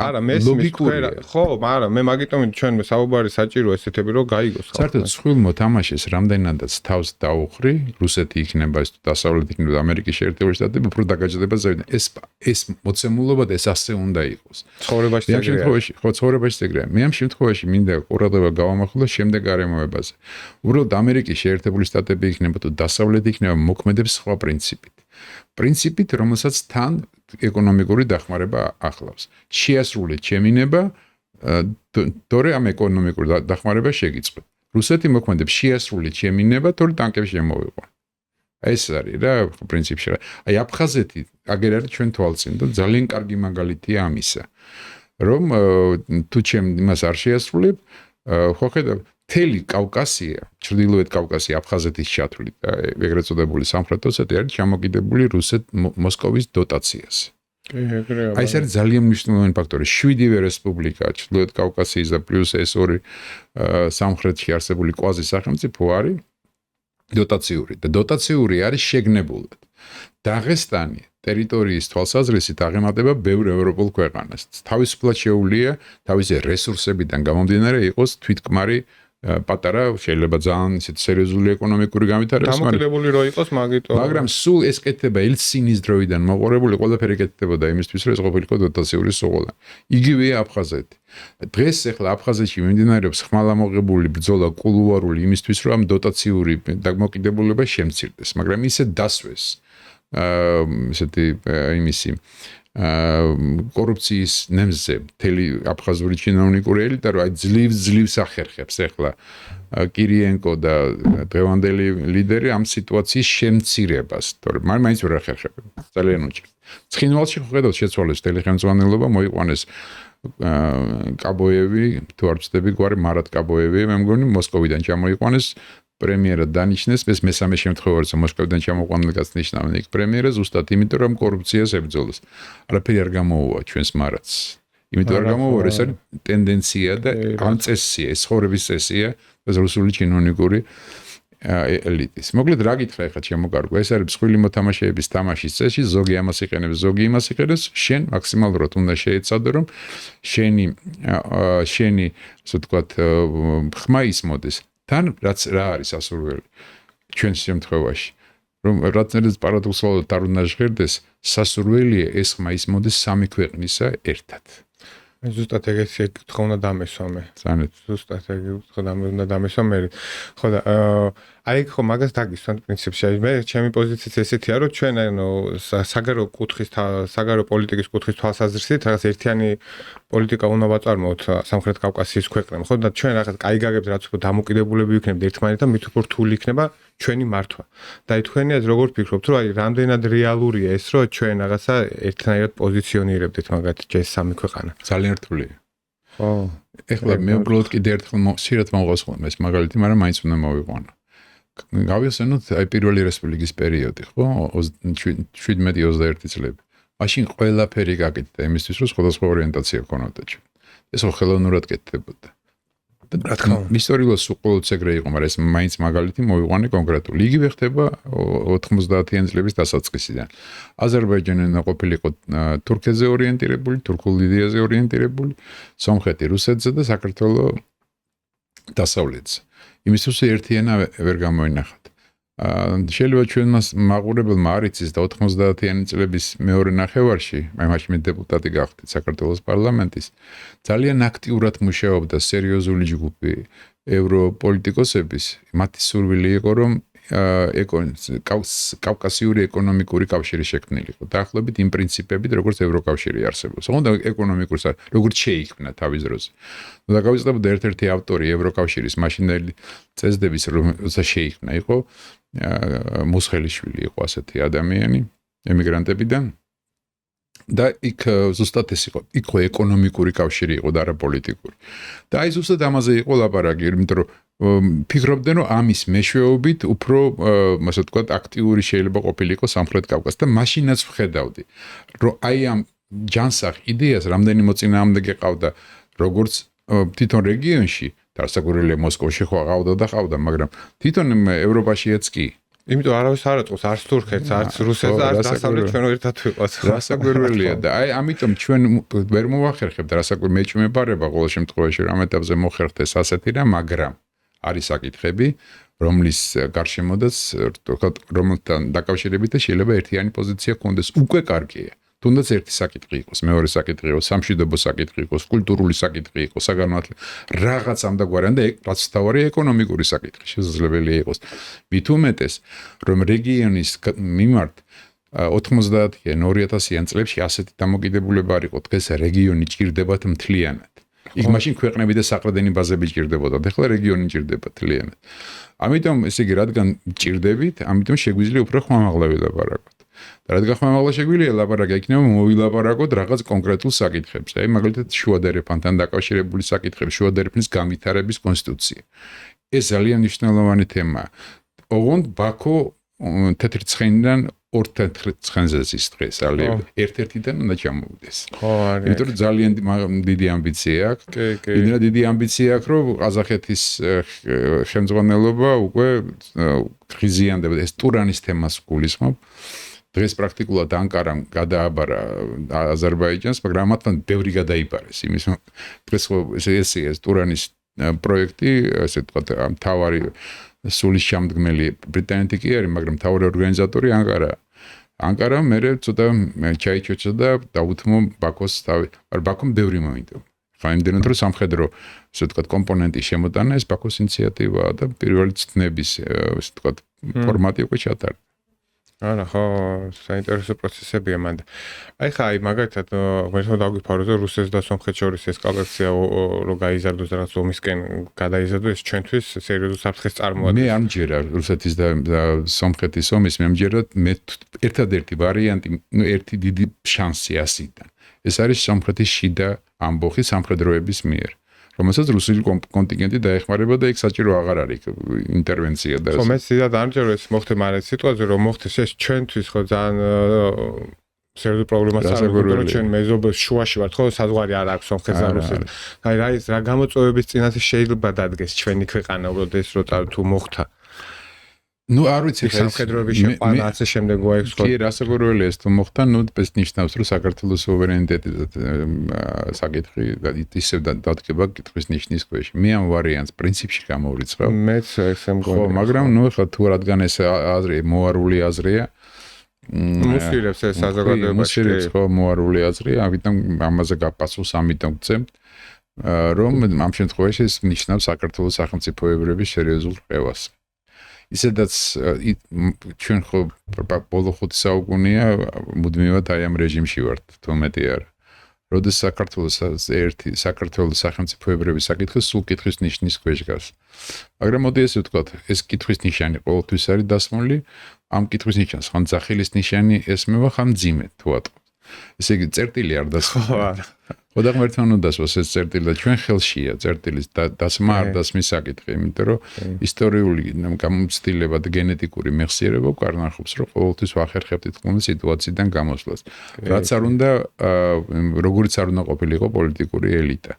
არა, ლოგიკურია. ხო, მაგრამ მე მაგიტომ ჩვენ საუბარი საჭირო ესეთები რომ გაიგოს. საერთოდ სხვილ მოთამაშეს რამდენადაც თავს დაუხრი, რუსეთი იქნება ეს თუ დასავლეთი იქნება ამერიკის შეერთებული შტატები, უფრო დაგაჯდება ზევიდან. ეს მოცემულობა და ეს ასე უნდა იყოს. ცხოვრებაში ეგრეა. მე ამ შემთხვევაში მინდა ყურადღება გავამახვილო შემდეგ გარემოებაზე. უბრალოდ ამერიკის შეერთებული შტატები იქნება თუ დასავლეთი იქნება მოქმედებს სხვა პრინციპით. პრინციპით, რომელსაც თან ეკონომიკური დახმარება ახლავს. შეასრულეთ ჩემინება, თორე ამ ეკონომიკური დახმარება შეგიწყოთ. რუსეთი მოქმედებს შეასრულეთ ჩემინება, თორე ტანკებში შემოვიყვან. ეს არის რა პრინციპში. აი აფხაზეთი აგერ არის ჩვენ თვალწინ და ძალიან კარგი მაგალითია ამისა. რომ თუ ჩემ იმას არ შეასრულებ, ხო ხედავ მთელი კავკასია, ჩრდილოეთ კავკასია აფხაზეთის ჩათვლით და ეგრეთ წოდებული სამხრეთ ოსეთი არის ჩამოკიდებული მოსკოვის დოტაციაზე. აი ეს არის ძალიან მნიშვნელოვანი ფაქტორი. 7-ვე რესპუბლიკა, ჩრდილოეთ კავკასიის და პლუს ეს ორი სამხრეთში არსებული კვაზი სახელმწიფო არის დოტაციური და დოტაციური არის შეგნებულად. დაღესტანი ტერიტორიის თვალსაზრისით აღემატება ბევრ ევროპულ ქვეყანას. თავისუფლად შეუძლია თავისი რესურსებიდან გამომდინარე იყოს თვითკმარი პატარა შეიძლება ძალიან ისეთ სერიოზული ეკონომიკური განვითარება დამოკიდებული რო იყოს მაგიტო მაგრამ სულ ეს კეთდება ელცინის დროიდან მოყოლებული ყველაფერი კეთდებოდა იმისთვის რომ ეს ყოფილიყო დოტაციური სოღოლა იგივეა აფხაზეთი დღეს ახლა აფხაზეთში მიმდინარეობს ხმალამოღებული ბრძოლა კულუარული იმისთვის რომ ამ დოტაციური დამოკიდებულება შემცირდეს მაგრამ ისე დასვეს ესეთი იმისი კორუფციის ნემზე მთელი აფხაზური ჩინოვნიკური ელიტა რომ აი ძლივს ახერხებს ახლა კირიენკო და დღევანდელი ლიდერი ამ სიტუაციის შემცირებას თორემ მაინც ვერ ახერხებენ ძალიან უჭირს ცხინვალში ხედავთ შეცვალეს მთელი ხელმძღვანელობა მოიყვანეს კაბოევი თუ არ ვცდები გვარი მარატ კაბოევი მე მგონი მოსკოვიდან ჩამოიყვანეს პრემიერად დანიშნეს ეს მესამე შემთხვევა როცა მოსკოვიდან ჩამოყვანილ კაცს ნიშნავენ იქ პრემიერა ზუსტად იმიტომ რომ კორუფციას ებრძოლოს არაფერი არ გამოუვა ჩვენს მარათს იმიტომ არ გამოუვა ეს არის ტენდენცია და ამ წესია ეს ცხოვრების წესია ეს რუსული ჩინოვნიკური ელიტის მოკლედ რა გითხრა ახლა შემოგარგვა ეს არის მსხვილი მოთამაშეების თამაშის წესი ზოგი ამას იყენებს ზოგი იმას იყენებს შენ მაქსიმალურად უნდა შეეცადო რომ შენი ასე ვთქვათ ხმა ისმოდეს თან რაც რა არის ასურველი ჩვენს შემთხვევაში რომ რაც პარადოქსალურად არ უნდა ჟღერდეს სასურველია ეს ხმა ისმოდეს სამი ქვეყნისა ერთად ზუსტად ეგეთი კითხვა უნდა დამესვამე ზანეთ ზუსტად ეგ კითხვა უნდა დამესვამე ხო და აი ხო მაგას დაგისვან პრინციპში მე ჩემი პოზიციაც ესეთია რომ ჩვენ ანუ საგარეო პოლიტიკის კუთხის თვალსაზრისით რაღაც ერთიანი პოლიტიკა უნდა ვაწარმოოთ სამხრეთ კავკასიის ქვეყნებს ხო და ჩვენ რაღაც კაი გაგებს რაც უფრო დამოკიდებულები ვიქნებთ ერთმანეთთან მით უფრო რთული იქნება ჩვენი მართვა და აი თქვენი აზრი როგორ ფიქრობთ რომ აი რამდენად რეალურია ეს რომ ჩვენ რაღაცა ერთნაირად პოზიციონირებდით მაგათ ეს სამი ქვეყანა ძალიან რთულია ხო ეხლა მე უბრალოდ კიდე ერთხელ სირად მოვყავს ხოლმე ეს მაგალითი მაგრამ მაინც უნდა მოვიყვანო გავიხსენოთ აი პირველი რესპუბლიკის პერიოდი ხო 17-21 წლები მაშინ ყველაფერი გაკეთდა იმისთვის რომ სხვადასხვა ორიენტაცია ქონოდა ჩვენ ეს ხო ხელოვნურად კეთდებოდა რა თქმა უნდა ისტორიულად უყოლოდ ეგრე იყო მაგრამ ეს მაინც მაგალითი მოვიყვანე კონკრეტული იგივე ხდება 90-იან წლების დასაწყისიდან აზერბაიჯანი ყოფილიყო თურქეთზე ორიენტირებული თურქულ იდეაზე ორიენტირებული სომხეთი რუსეთზე და საქართველო დასავლეთზე იმისთვის ერთიანა ვერ გამოინახათ შეიძლება ჩვენ მას მაყურებელმა არ იცის და 90-იანი წლების მეორე ნახევარში მე მაშინ მე დეპუტატი გავხდი საქართველოს პარლამენტის ძალიან აქტიურად მუშაობდა სერიოზული ჯგუფი ევროპოლიტიკოსების მათი სურვილი იყო რომ კავკასიური ეკონომიკური კავშირი შექმნილიყო დაახლოებით იმ პრინციპებით როგორც ევროკავშირი არსებობს ოღონდ ეკონომიკურს როგორც შეიქმნა თავის დროზე და გავიწყებოდა ერთ-ერთი ავტორი ევროკავშირის მაშინდელი წესდების როცა შეიქმნა იყო მოსხელიშვილი იყო ასეთი ადამიანი ემიგრანტებიდან და იქ ზუსტად ეს იყო იქ ეკონომიკური კავშირი იყო და არა პოლიტიკური და აი ზუსტად ამაზე იყო ლაპარაკი იმიტომ რომ ფიქრობდნენ რომ ამის მეშვეობით უფრო ასე ვთქვათ აქტიური შეიძლება ყოფილიყო სამხრეთ კავკასია და მაშინაც ვხედავდი რომ აი ამ ჯანსაღ იდეას რამდენი მოწინააღმდეგე ყავდა როგორც თვითონ რეგიონში დასაკვირველია მოსკოვში ხო ყავდა მაგრამ თვითონ ევროპაშიაც კი იმიტომ არავის არ აწყობს არც თურქეთს არც რუსეთს არც დასავლეთ ჩვენ ერთად ვიყავთ დასაკვირველია და აი ამიტომ ჩვენ ვერ მოვახერხებთ მეჭმებარება ყოველ შემთხვევაში რომ ამ ეტაპზე მოხერხდეს ასეთი რა მაგრამ არის საკითხები რომლის გარშემოდაც რომელთან დაკავშირებით შეიძლება ერთიანი პოზიცია გქონდეს უკვე კარგია თუნდაც ერთი საკითხი იყოს მეორე საკითხი იყოს სამშვიდობო საკითხი იყოს კულტურული საკითხი იყოს საგანმანათლებლო რაღაც ამდაგვარიან და რაც თავარი ეკონომიკური საკითხი შესაძლებელია იყოს მით უმეტეს რომ რეგიონის მიმართ 90-იან 2000-იან წლებში ასეთი დამოკიდებულება არ იყო დღეს რეგიონი ჭირდებათ მთლიანად იქ მაშინ ქვეყნები და საყრდენი ბაზები ჭირდებოდა და ახლა რეგიონი ჭირდება მთლიანად ამიტომ ესე იგი რადგან ჭირდებით ამიტომ შეგვიძლია უფრო ხმამაღლავი ლაპარაკოთ და რადგან ხმამაღლა შეგვიძლია ლაპარაკი იქნება მოვილაპარაკოთ რაღაც კონკრეტულ საკითხებზე აი მაგალითად შუადერეფანთან დაკავშირებული საკითხები შუადერეფნის განვითარების კონსტიტუცია ეს ძალიან მნიშვნელოვანი თემაა ოღონდ ბაქო თეთრი ცხენიდან ორ თეთრ ცხენზე ზის დღეს ალები ერთ-ერთიდან უნდა ჩამოვიდეს ხო არის იმიტომ რომ ძალიან დიდი ამბიცია აქვს იმენა დიდი ამბიცია აქვს რომ ყაზახეთის ხელმძღვანელობა უკვე ღიზიანდება ეს ტურანის თემას გულისხმობ დღეს პრაქტიკულად ანკარამ გადააბარა აზერბაიჯანს, მაგრამ მათთან ბევრი გადაიბარეს. იმის დღეს ეს ტურანის პროექტი, ასე ვთქვათ, მთავარი სულის ჩამდგმელი ბრიტანეთი კი არის, მაგრამ მთავარი ორგანიზატორი ანკარაა. ანკარა მერე ცოტა ჩაიჩოცა და დაუთმო ბაქოს თავი. მაგრამ ბაქომ ბევრი მოინდა. ხა იმდენად რომ სამხედრო, ასე ვთქვათ, კომპონენტი შემოტანა ეს ბაქოს ინიციატივაა და პირველი ცნების, ასე ვთქვათ, ფორმატი უკვე ჩატარდა. არა, ხო, საინტერესო პროცესებია მანდ. აი მაგალითად, მე დავგიფარო რომ რუსეთს და სომხეთს შორის ესკალაცია რო გაიზარდოს რაღაც ომისკენ გადაიზარდო ეს ჩვენთვის სერიოზულ საფრთხეს წარმოადგენს. მე არ მჯერა რუსეთის და სომხეთის ომის, მე მჯერა მე ერთადერთი ვარიანტი, ერთი დიდი შანსი ასიდან. ეს არის სომხეთის შიდა ამბოხი სამხედროების მიერ. რომელსაც რუსული კონტინგენტი დაეხმარება და იქ საჭირო აღარ არის ინტერვენცია და ხო, მე სიდად ამჯერ ეს მოხდა, მაგრამ სიტუაცია რომ მოხდეს ეს ჩვენთვის ხო ძალიან სერიოზული პრობლემაა წარმოგვიდგება, რომ ჩვენ მეზობელს შუაში ვართ, ხო, საზღვარი არ აქვს სომხეთს და რუსეთს. აი რა გამოწვევების წინაშე შეიძლება დადგეს ჩვენი ქვეყანა უბრალოდ ეს რო თუ მოხდა. ნუ არ ვიცი ხა სამხედროების შეყვანა ასე შემდეგ ვაიქს ხო. კი, რასაკვირველია ეს თუ მოხდა, ნუ ეს ნიშნავს რომ საქართველოს სუვერენიტეტი საკითხი ისევ დადგება კითხვის ნიშნის ქვეშ. მე ამ ვარიანტს პრინციპში გამოვრიცხავ. მეც ესე მგონია. ხო, მაგრამ ნუ ხა თუ რადგან ეს აზრი მოარული აზრია, მუსირებს ეს საზოგადოებაში. მუსირებს ხო მოარული აზრია, ამიტომ ამაზე გაპასუხს ამიტომ ვცემ, რომ ამ შემთხვევაში ეს ნიშნავს საქართველოს სახელმწიფოებრების სერიოზულ რყევას. ისედაც ჩვენ ხო ბოლო 5 საუკუნეა მუდმივად აი ამ რეჟიმში ვართ, თუმეტი არა. როდეს საქართველოს სახელმწიფოებრების საკითხი სულ კითხვის ნიშნის ქვეშ გას. მაგრამ მოდი ესე ვთქვათ, ეს კითხვის ნიშანი ყოველთვის არის დასმული, ამ კითხვის ნიშანს ხან ძახილის ნიშანი ესმევა, ხან მძიმე თუ ატყობს. ესე იგი წერტილი არ დასმის. ხო, არა. ხოდა ღმერთთან უნდა დასვას ეს წერტილი და ჩვენ ხელშია წერტილის დასმა არ დასმის საკითხი, იმიტომ რომ ისტორიული გამოცდილება და გენეტიკური მეხსიერება გვარნახობს, რომ ყოველთვის ვახერხებთ თქმა სიტუაციიდან გამოსვლას. რაც არ უნდა, როგორც არ უნდა ყოფილიყო პოლიტიკური ელიტა.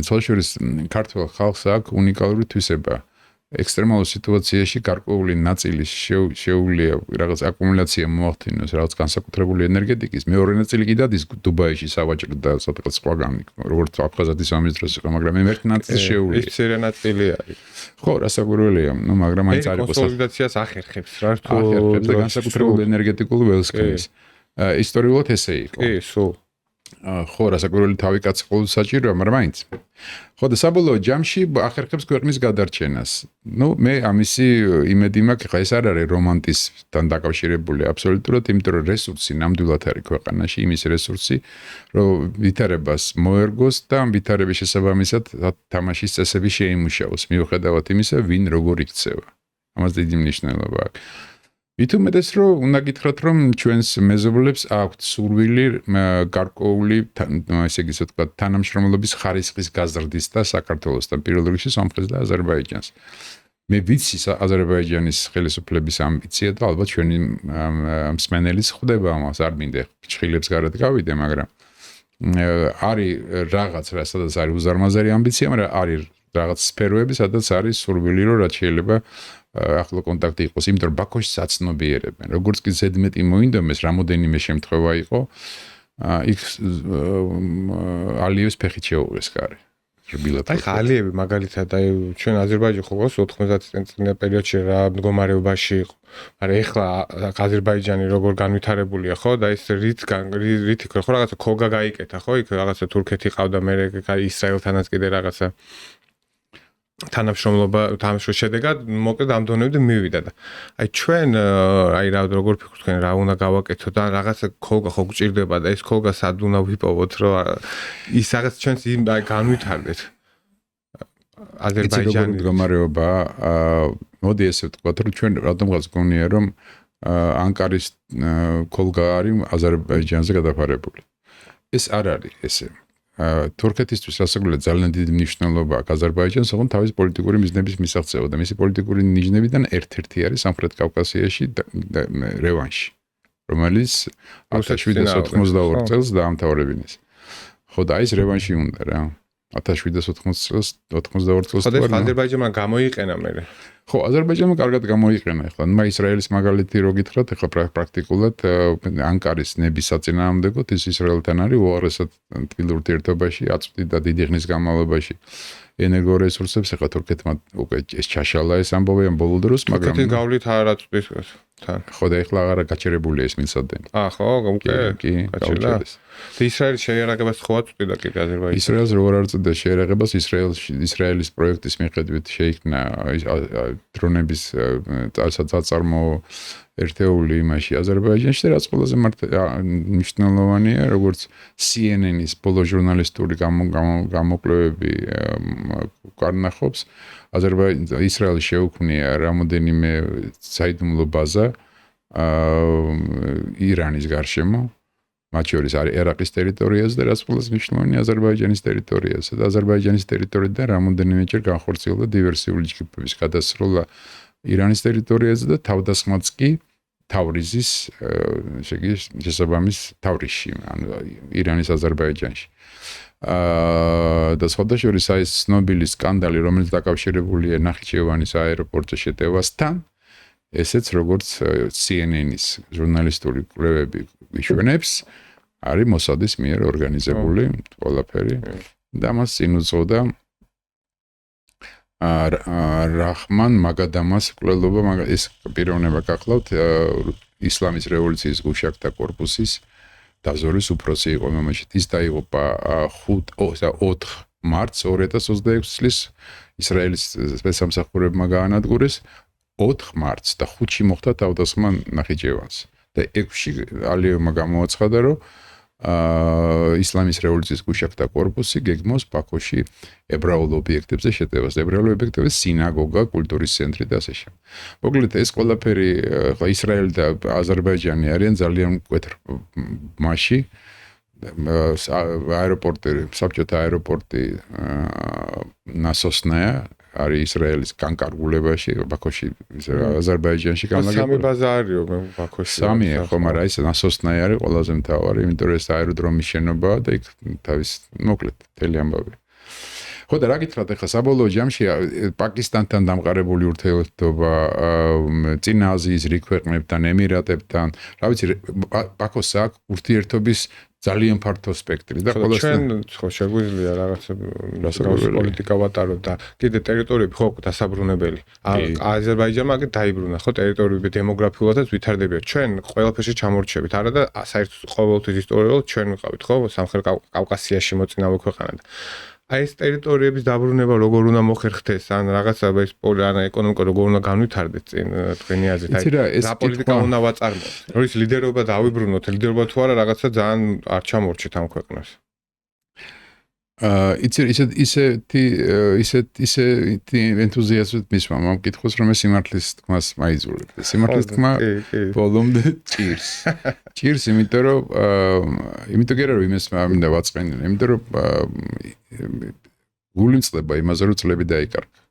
თვალშორის ქართულ ხალხს აქვს უნიკალური თვისება. ექსტრემალურ სიტუაციაში გარკვეული ნაწილი შეუძლია რაღაც აკუმულაცია მოახდინოს რაღაც განსაკუთრებული ენერგეტიკის, მეორე ნაწილი კი დადის დუბაიში სავაჭრო და სადღაც სხვაგან, როგორც აფხაზეთის ომის დროს იყო, მაგრამ ერთ ნაწილს შეუძლია. ის მცირე ნაწილი არის. ხო, რასაკვირველია, ნუ მაგრამ აიც არ იყო კონსოლიდაციას ახერხებს რა თუ ახერხებს და განსაკუთრებული ენერგეტიკული ველს ქმნის. ისტორიულად ესე იყო. კი, სულ. ხო, რასაკვირველი თავი კაცი ყოველთვის საჭიროა, მაგრამ მაინც. ხო და საბოლოო ჯამში ახერხებს ქვეყნის გადარჩენას. ნუ მე ამისი იმედი მაქვს, ხა ეს არ არის რომანტიზმთან დაკავშირებული აბსოლუტურად, იმიტომ რომ რესურსი ნამდვილად არის ქვეყანაში, იმის რესურსი, რომ ვითარებას მოერგოს და ამ ვითარების შესაბამისად თამაშის წესები შეიმუშაოს, მიუხედავად იმისა, ვინ როგორ იქცევა. ამას დიდი მნიშვნელობა აქვს. მით უმეტეს რომ უნდა გითხრათ რომ ჩვენს მეზობლებს აქვთ სურვილი გარკვეული ესე იგი ვთქვათ თანამშრომლობის ხარისხის გაზრდის და საქართველოსთან პირველ რიგში სომხეთს და აზერბაიჯანს. მე ვიცი აზერბაიჯანის ხელისუფლების ამბიცია და ალბათ ჩვენი მსმენელიც ხვდება ამას, არ მინდა ფრჩხილებს გარეთ გავიდე, მაგრამ არის რაღაც სადაც არის უზარმაზარი ამბიცია, მაგრამ არის რაღაც სფეროები, სადაც არის სურვილი რომ რაც შეიძლება ახლო კონტაქტი იყოს, იმიტომ რომ ბაქოში საცნობიერებენ. როგორც კი ზედმეტი მოინდომეს, რამოდენიმე შემთხვევა იყო, იქ ალიევს ფეხით შეუღეს კარი. აი ალიევი მაგალითად, აი ჩვენ აზერბაიჯანი ხო გავს 90 წლის პერიოდში რა მდგომარეობაში იყო. მაგრამ ეხლა აზერბაიჯანი როგორ განვითარებულია, ხო? და ეს რითი ხო რაღაცა ქოგა გაიკეთა, ხო? იქ რაღაცა თურქეთი ყავდა, მე ისრაელთანაც კიდე რაღაცა თანამშრომლობა შედეგად მოკლედ ამ დონემდე მივიდა და აი ჩვენ აი რა როგორ ფიქრობთ თქვენ რა უნდა გავაკეთოთ და რაღაცა ქოლგა ხო გჭირდება და ეს ქოლგა სად უნდა ვიპოვოთ რომ ის რაღაც ჩვენს აი განვითარდეთ აზერბაიჯანი მდგომარეობა მოდი ესე ვთქვათ რომ ჩვენ რატომღაც გონია რომ ანკარის ქოლგა არის აზერბაიჯანზე გადაფარებული ეს არ არის ესე თურქეთისთვის რასაკვირველია ძალიან დიდი მნიშვნელობა აქვს აზერბაიჯანს, ოღონდ თავის პოლიტიკური მიზნების მისაღწევად და მისი პოლიტიკური ნიშნებიდან ერთ-ერთი არის სამხრეთ კავკასიაში რევანში, რომელიც 1792 წელს დაამთავრებინეს. ხო და ის რევანში უნდა რა. 1780 წელს 82 წელს ხოდა აზერბაიჯანმა გამოიყენა მე. ხო, აზერბაიჯანმა კარგად გამოიყენა ახლა. ისრაელის მაგალითი რო გითხრათ, ახლა პრაქტიკულად ანკარის ნების საწინააღმდეგოდ ის ისრაელთან არის უაღრესად თბილ ურთიერთობაში აწვდიდა დიდი ხნის განმავლობაში ენერგორესურსებს, ახლა თურქეთმა უკვე ეს ჩაშალა ეს ამბავი ამ ბოლო დროს, მაგრამ თურქეთი გავლით არ აწვდის თან. ხო და ახლა აღარა გაჩერებულია ეს მილსადენი. ხო, კი, გაჩერდა. ისრაელის შეერაგებას ხო აწვდიდა კიდე აზერბაიჯანი. ისრაელს როგორ არ აწვდიდა შეერაგებას, ისრაელის პროექტის მიხედვით შეიქმნა დრონების საწარმო ერთეული იმაში აზერბაიჯანში და რაც ყველაზე მნიშვნელოვანია, როგორც CNN-ის ბოლო ჟურნალისტური გამოკვლევები კარნახობს, ისრაელს შეუქმნია რამოდენიმე საიდუმლო ბაზა ირანის გარშემო, მათ შორის არის ერაყის ტერიტორიაზე და რაც ყველაზე მნიშვნელოვანია აზერბაიჯანის ტერიტორიაზე და აზერბაიჯანის ტერიტორიიდან რამოდენიმეჯერ განხორციელდა დივერსიული ჯგუფების გადასროლა ირანის ტერიტორიაზე და თავდასხმაც კი თავრიზის შესაბამის თავრიზში, ანუ ირანის აზერბაიჯანში. და სხვადასხვა ეს ცნობილი სკანდალი, რომელიც დაკავშირებულია ნახიჩევანის აეროპორტზე შეტევასთან, ესეც როგორც CNN-ის ჟურნალისტური კვლევები იშვენებს, არის მოსადის მიერ ორგანიზებული ყველაფერი და მას წინ უძღოდა რაჰმან მაგადამას კვლელობა, ეს პიროვნება გახლავთ ისლამის რევოლუციის გუშაგთა კორპუსის დაზვერვის უფროსი იყო მომაჩით. ის დაიღუპა 4 მარტს 2026 წლის ისრაელის სპეცსამსახურებმა გაანადგურეს 4 მარტს და 5-ში მოხდა თავდასხმა ნახიჩევანს და 6-ში ალიევმა გამოაცხადა, რომ ისლამის რევოლუციის გუშაგთა კორპუსი გეგმავს ბაქოში ებრაულ ობიექტებზე შეტევას. ებრაული ობიექტები სინაგოგა, კულტურის ცენტრი და ასე შემდეგ. მოკლედ ეს ყველაფერი ისრაელი და აზერბაიჯანი არიან ძალიან მკვეთრ მასში. აეროპორტი, საბჭოთა აეროპორტი ნასოსნაია არის ისრაელის განკარგულებაში, ბაქოში, აზერბაიჯანში განლაგებული. სამი ბაზა არისო მე ბაქოში. სამია, ხო, მაგრამ ეს ნასოსნაი არის ყველაზე მთავარი, იმიტომ რომ ეს აეროდრომის შენობაა და იქ თავის მოკლედ მთელი ამბავი. ხო და რა გითხრათ ახლა საბოლოო ჯამში პაკისტანთან დამყარებული ურთიერთობა, წინა აზიის რიგ ქვეყნებთან, ემირატებთან, რა ვიცი, ბაქოს აქვს ურთიერთობის ძალიან ფართო სპექტრი და ყველა ჩვენ ხო შეგვიძლია რაღაცა პოლიტიკა ვატაროთ და კიდე ტერიტორიები ხო დასაბრუნებელი. აზერბაიჯანმა აქ დაიბრუნა ხო ტერიტორიები დემოგრაფიულადაც ვითარდებიან. ჩვენ ყველაფერში ჩამორჩებით. არა და საერთოდ ყოველთვის ისტორიულად ჩვენ ვიყავით ხო სამხრეთ კავკასიაში მოწინავე ქვეყანა. აი ეს ტერიტორიების დაბრუნება როგორ უნდა მოხერხდეს ან რაღაცა ეს ან ეკონომიკა როგორ უნდა განვითარდეს წინ თქვენი აზრით აი რა პოლიტიკა უნდა ვაწარმოოთ როდის ლიდერობა დავიბრუნოთ ლიდერობა თუ არა რაღაცა ძალიან არ ჩამორჩეთ ამ ქვეყნას ისეთი ენთუზიაზმით მისვამ ამ კითხოს რომ ეს სიმართლის თქმას მაიძულებ სიმართლის თქმა ბოლომდე ჭირს იმიტომ რომ კი არა რომ იმას მინდა ვაწყენინე იმიტომ რომ გული მწყდება იმაზე რომ წლები დაიკარგა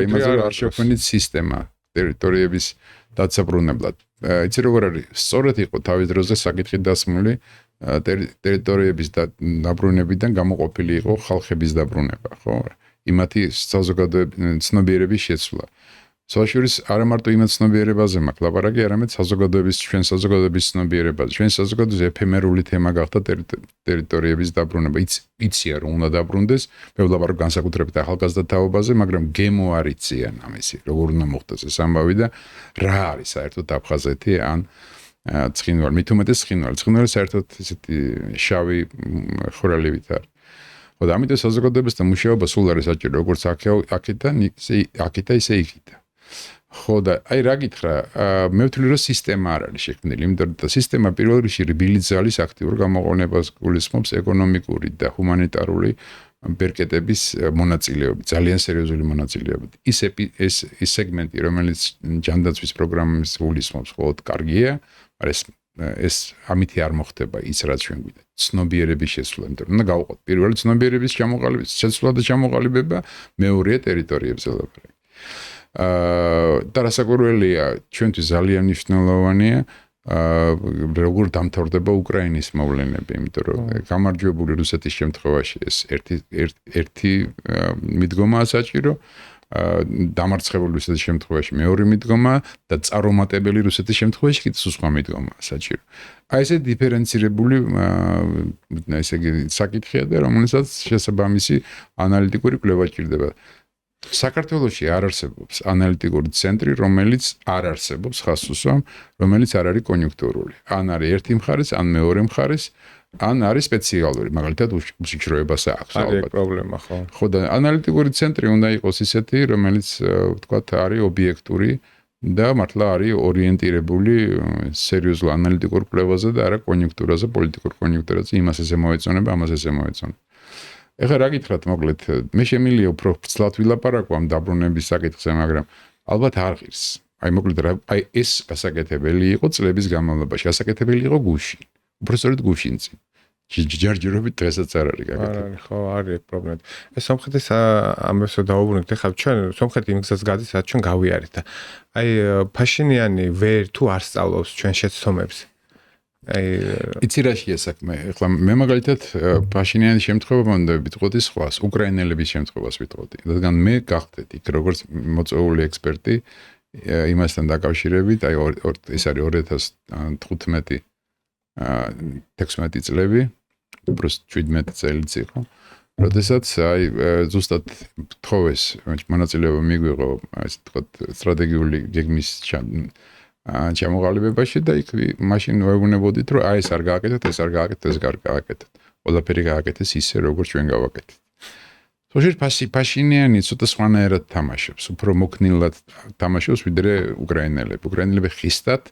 იმაზე რომ არ შექმნით სისტემა ტერიტორიების დაცაბრუნებლად იცი როგორ არის სწორედ იყო თავის დროზე საკითხი დასმული ტერიტორიების დაბრუნებიდან გამოყოფილი იყო ხალხების დაბრუნება, ხო? იმათი საზოგადოების ცნობიერების შეცვლა. საშუალებას არა მარტო იმათ ცნობიერებაზე მაქვს ლაპარაკი, არამედ ჩვენ საზოგადოების ცნობიერებაზე. ჩვენ საზოგადოების ეფემერული თემა გახდა ტერიტორიების დაბრუნება. იციან რომ უნდა დაბრუნდეს, მე ვლაპარაკ განსაკუთრებით ახალგაზრდა თაობაზე, მაგრამ გემო არ იციან ამისი, როგორ უნდა მოხდეს ეს ამბავი და რა არის საერთოდ აფხაზეთი ან ცხინვალი, მით უმეტეს ცხინვალი საერთოდ ისეთი შავი ხვრელივით არის. ხო და ამიტომ საზოგადოებასთან მუშაობა სულ არის საჭირო, როგორც აქედან ისე იქიდან. ხო და აი რა გითხრა, მე ვთვლი რომ სისტემა არ არის შექმნილი, იმიტომ რომ სისტემა პირველ რიგში რბილი ძალის აქტიურ გამოყენებას გულისხმობს ეკონომიკური და ჰუმანიტარული ბერკეტების მონაწილეობით, ძალიან სერიოზული მონაწილეობით. ეს სეგმენტი, რომელიც ჯანდაცვის პროგრამის გულისხმობს, ხო, კარგია, მაგრამ ეს ამითი არ მოხდება ის რაც ჩვენ გვინდა. ცნობიერების შეცვლა, იმიტომ რომ უნდა გავყოთ პირველი ცნობიერების შეცვლა და ჩამოყალიბება, მეორეა ტერიტორიებზე ლაპარაკი. და რასაკვირველია, ჩვენთვის ძალიან მნიშვნელოვანია როგორ დამთავრდება უკრაინის მოვლენები, იმიტომ რომ გამარჯვებული რუსეთის შემთხვევაში ეს ერთი მიდგომაა საჭირო, დამარცხებული რუსეთის შემთხვევაში მეორე მიდგომა და წარუმატებელი რუსეთის შემთხვევაში კიდევ სხვა მიდგომაა საჭირო. აი ესე დიფერენცირებული ესე იგი საკითხია და რომელსაც შესაბამისი ანალიტიკური კვლევა ჭირდება. საქართველოში არ არსებობს ანალიტიკური ცენტრი, რომელიც არ არსებობს, ხას უსვამ, რომელიც არ არის კონიუნქტურული. ან არის ერთი მხარეს, ან მეორე მხარეს, ან არის სპეციალური, მაგალითად უშიშროებას აქვს ალბათ. პრობლემა ხო. ხო და ანალიტიკური ცენტრი უნდა იყოს ისეთი, რომელიც ვთქვათ არის ობიექტური და მართლა არის ორიენტირებული სერიოზულ ანალიტიკურ კვლევაზე და არა კონიუნქტურაზე, პოლიტიკურ კონიუნქტურაზე, იმას ესე მოეწონება, ამას ესე მოეწონება. ეხლა რა გითხრათ, მოკლედ, მე შემიძლია უფრო ფცლად ვილაპარაკო ამ დაბრუნების საკითხზე, მაგრამ ალბათ არ ღირს. აი მოკლედ აი ეს გასაკეთებელი იყო წლების განმავლობაში, გასაკეთებელი იყო გუშინ. უბრალოდ გუშინ წინ. ჯერჯერობით დღესაც არ არის გაკეთებული. არა, ხო, არის პრობლემა. ეს სომხეთის ამასო დაუბრუნდით, ეხლა ჩვენ სომხეთი იმ გზას გადის, რაც ჩვენ გავიარეთ და აი ფაშინიანი ვერ თუ არ სწავლობს ჩვენ შეცდომებს. აი იცი რა შეასაქმე? ეხლა მე მაგალითად ფაშინიანის შემთხვევამდე ვიტყოდი სხვას, უკრაინელების შემთხვევას ვიტყოდი. რადგან მე გახდეთ იქ როგორც მოწვეული ექსპერტი იმასთან დაკავშირებით, აი ეს არის 2015 16 წლები, უბრალოდ 17 წელიც იყო. როდესაც აი ზუსტად თხოვეს მონაწილეობა მიგვიღო, ასე ვთქვათ, სტრატეგიული გეგმის ჩამოყალიბებაში და იქ მაშინ ვეუბნებოდით, რომ აი ეს არ გააკეთეთ, ეს არ გააკეთეთ, ეს არ გააკეთეთ. ყველაფერი გააკეთეს ისე, როგორც ჩვენ გავაკეთეთ. თორე ფაშინიანი ცოტა სხვანაირად თამაშობს, უფრო მოქნილად თამაშობს ვიდრე უკრაინელები. უკრაინელები ხისტად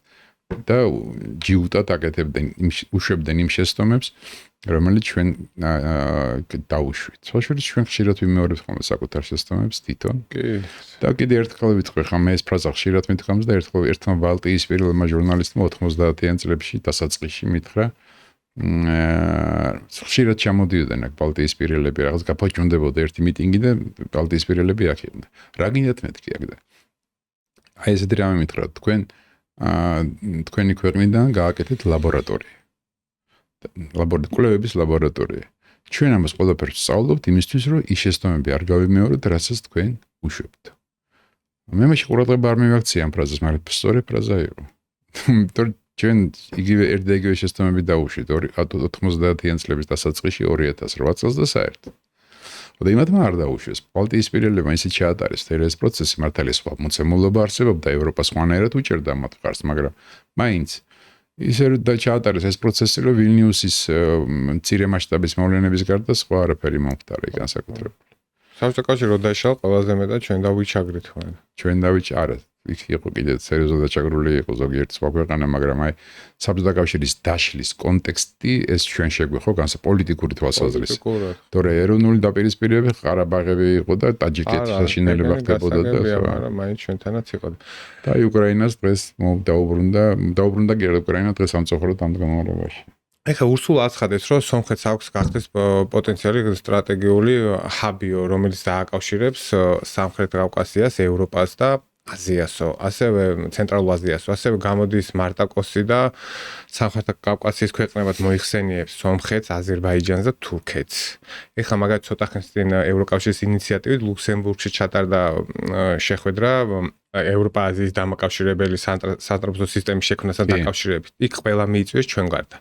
და ჯიუტად აკეთებდნენ, უშვებდნენ იმ შეცდომებს, რომელიც ჩვენ დაუშვით. თორე ჩვენ ხშირად ვიმეორებთ ხოლმე საკუთარ შეცდომებს თვითონ. კი. და კიდე ერთხელ ვიტყვი, ხა მე ეს ფრაზა ხშირად მითხრამს და ერთმა ბალტიისპირელმა ჟურნალისტმა 90-იან წლებში დასაწყისში მითხრა, ხშირად ჩამოდიოდნენ აქ ბალტიისპირელები, რაღაც გაფაჭუნდებოდა ერთი მიტინგი და ბალტიისპირელები აქ იყვნენ. რა გინდათ მეთქი აქ და აი ესეთი რამე მითხრა, თქვენი ქვეყნიდან გააკეთეთ ლაბორატორია. კვლევების ლაბორატორია. ჩვენ ამას ყველაფერს ვსწავლობთ იმისთვის, რომ ის შეცდომები არ გავიმეოროთ, რასაც თქვენ უშვებთ. მე მაშინ ყურადღება არ მივაქცია ამ ფრაზას, მაგრამ სწორი ფრაზა იყო. იმიტომ ჩვენ იგივე ერთ-ერთი შეცდომები დაუშვით 90-იან წლების დასაწყისში 2008 წელს და საერთოდ. და იმათმა არ დაუშვეს. ბალტიისპირელებმა ისე ჩაატარეს ეს პროცესი, მართალია სხვა მოცემულობა არსებობდა, ევროპა სხვანაირად უჭერდა მათ მხარს, მაგრამ მაინც ისე და ჩაატარეს ეს პროცესი, რომ ვილნიუსის მცირე მასშტაბის მოვლენების გარდა სხვა არაფერი მომხდარა განსაკუთრებული. საბჭოთა კავშირი რო დაიშალა, ყველაზე მეტად ჩვენ დავიჩაგრით ხოლმე. ჩვენ არა, იქ იყო კიდე სერიოზულად დაჭაგრული იყო ზოგიერთი სხვა ქვეყანა, მაგრამ აი საბჭოთა კავშირის დაშლის კონტექსტი ეს ჩვენ შეგვიხო პოლიტიკური თვალსაზრისით. თორე ეროვნული დაპირისპირებები ყარაბაღები იყო და ტაჯიკეთის საშინელება ხდებოდა და მაგრამ მაინც ჩვენთანაც იყო. და აი უკრაინას დღეს დაუბრუნდა კი უკრაინა დღეს სამწუხაროდ ამ განმავლობაში. ეხლა ურსულ აცხადეს, რომ სომხეთს აქვს გახდეს პოტენციალი სტრატეგიული ჰაბიო, რომელიც დააკავშირებს სამხრეთ კავკასიას, ევროპას და აზიასო, ასევე ცენტრალურ აზიასო, ასევე გამოდის მარტაკოსი და სამხრეთ კავკასიის ქვეყნებად მოიხსენიებს სომხეთს, აზერბაიჯანს და თურქეთს. ეხლა მაგათ ცოტა ხნის წინ ევროკავშირის ინიციატივით ლუქსემბურგში ჩატარდა შეხვედრა ევროპა-აზიის დამაკავშირებელი სატრანსპორტო სისტემის შექმნასთან დაკავშირებით. იქ ყველა მიიწვიეს ჩვენ გარდა.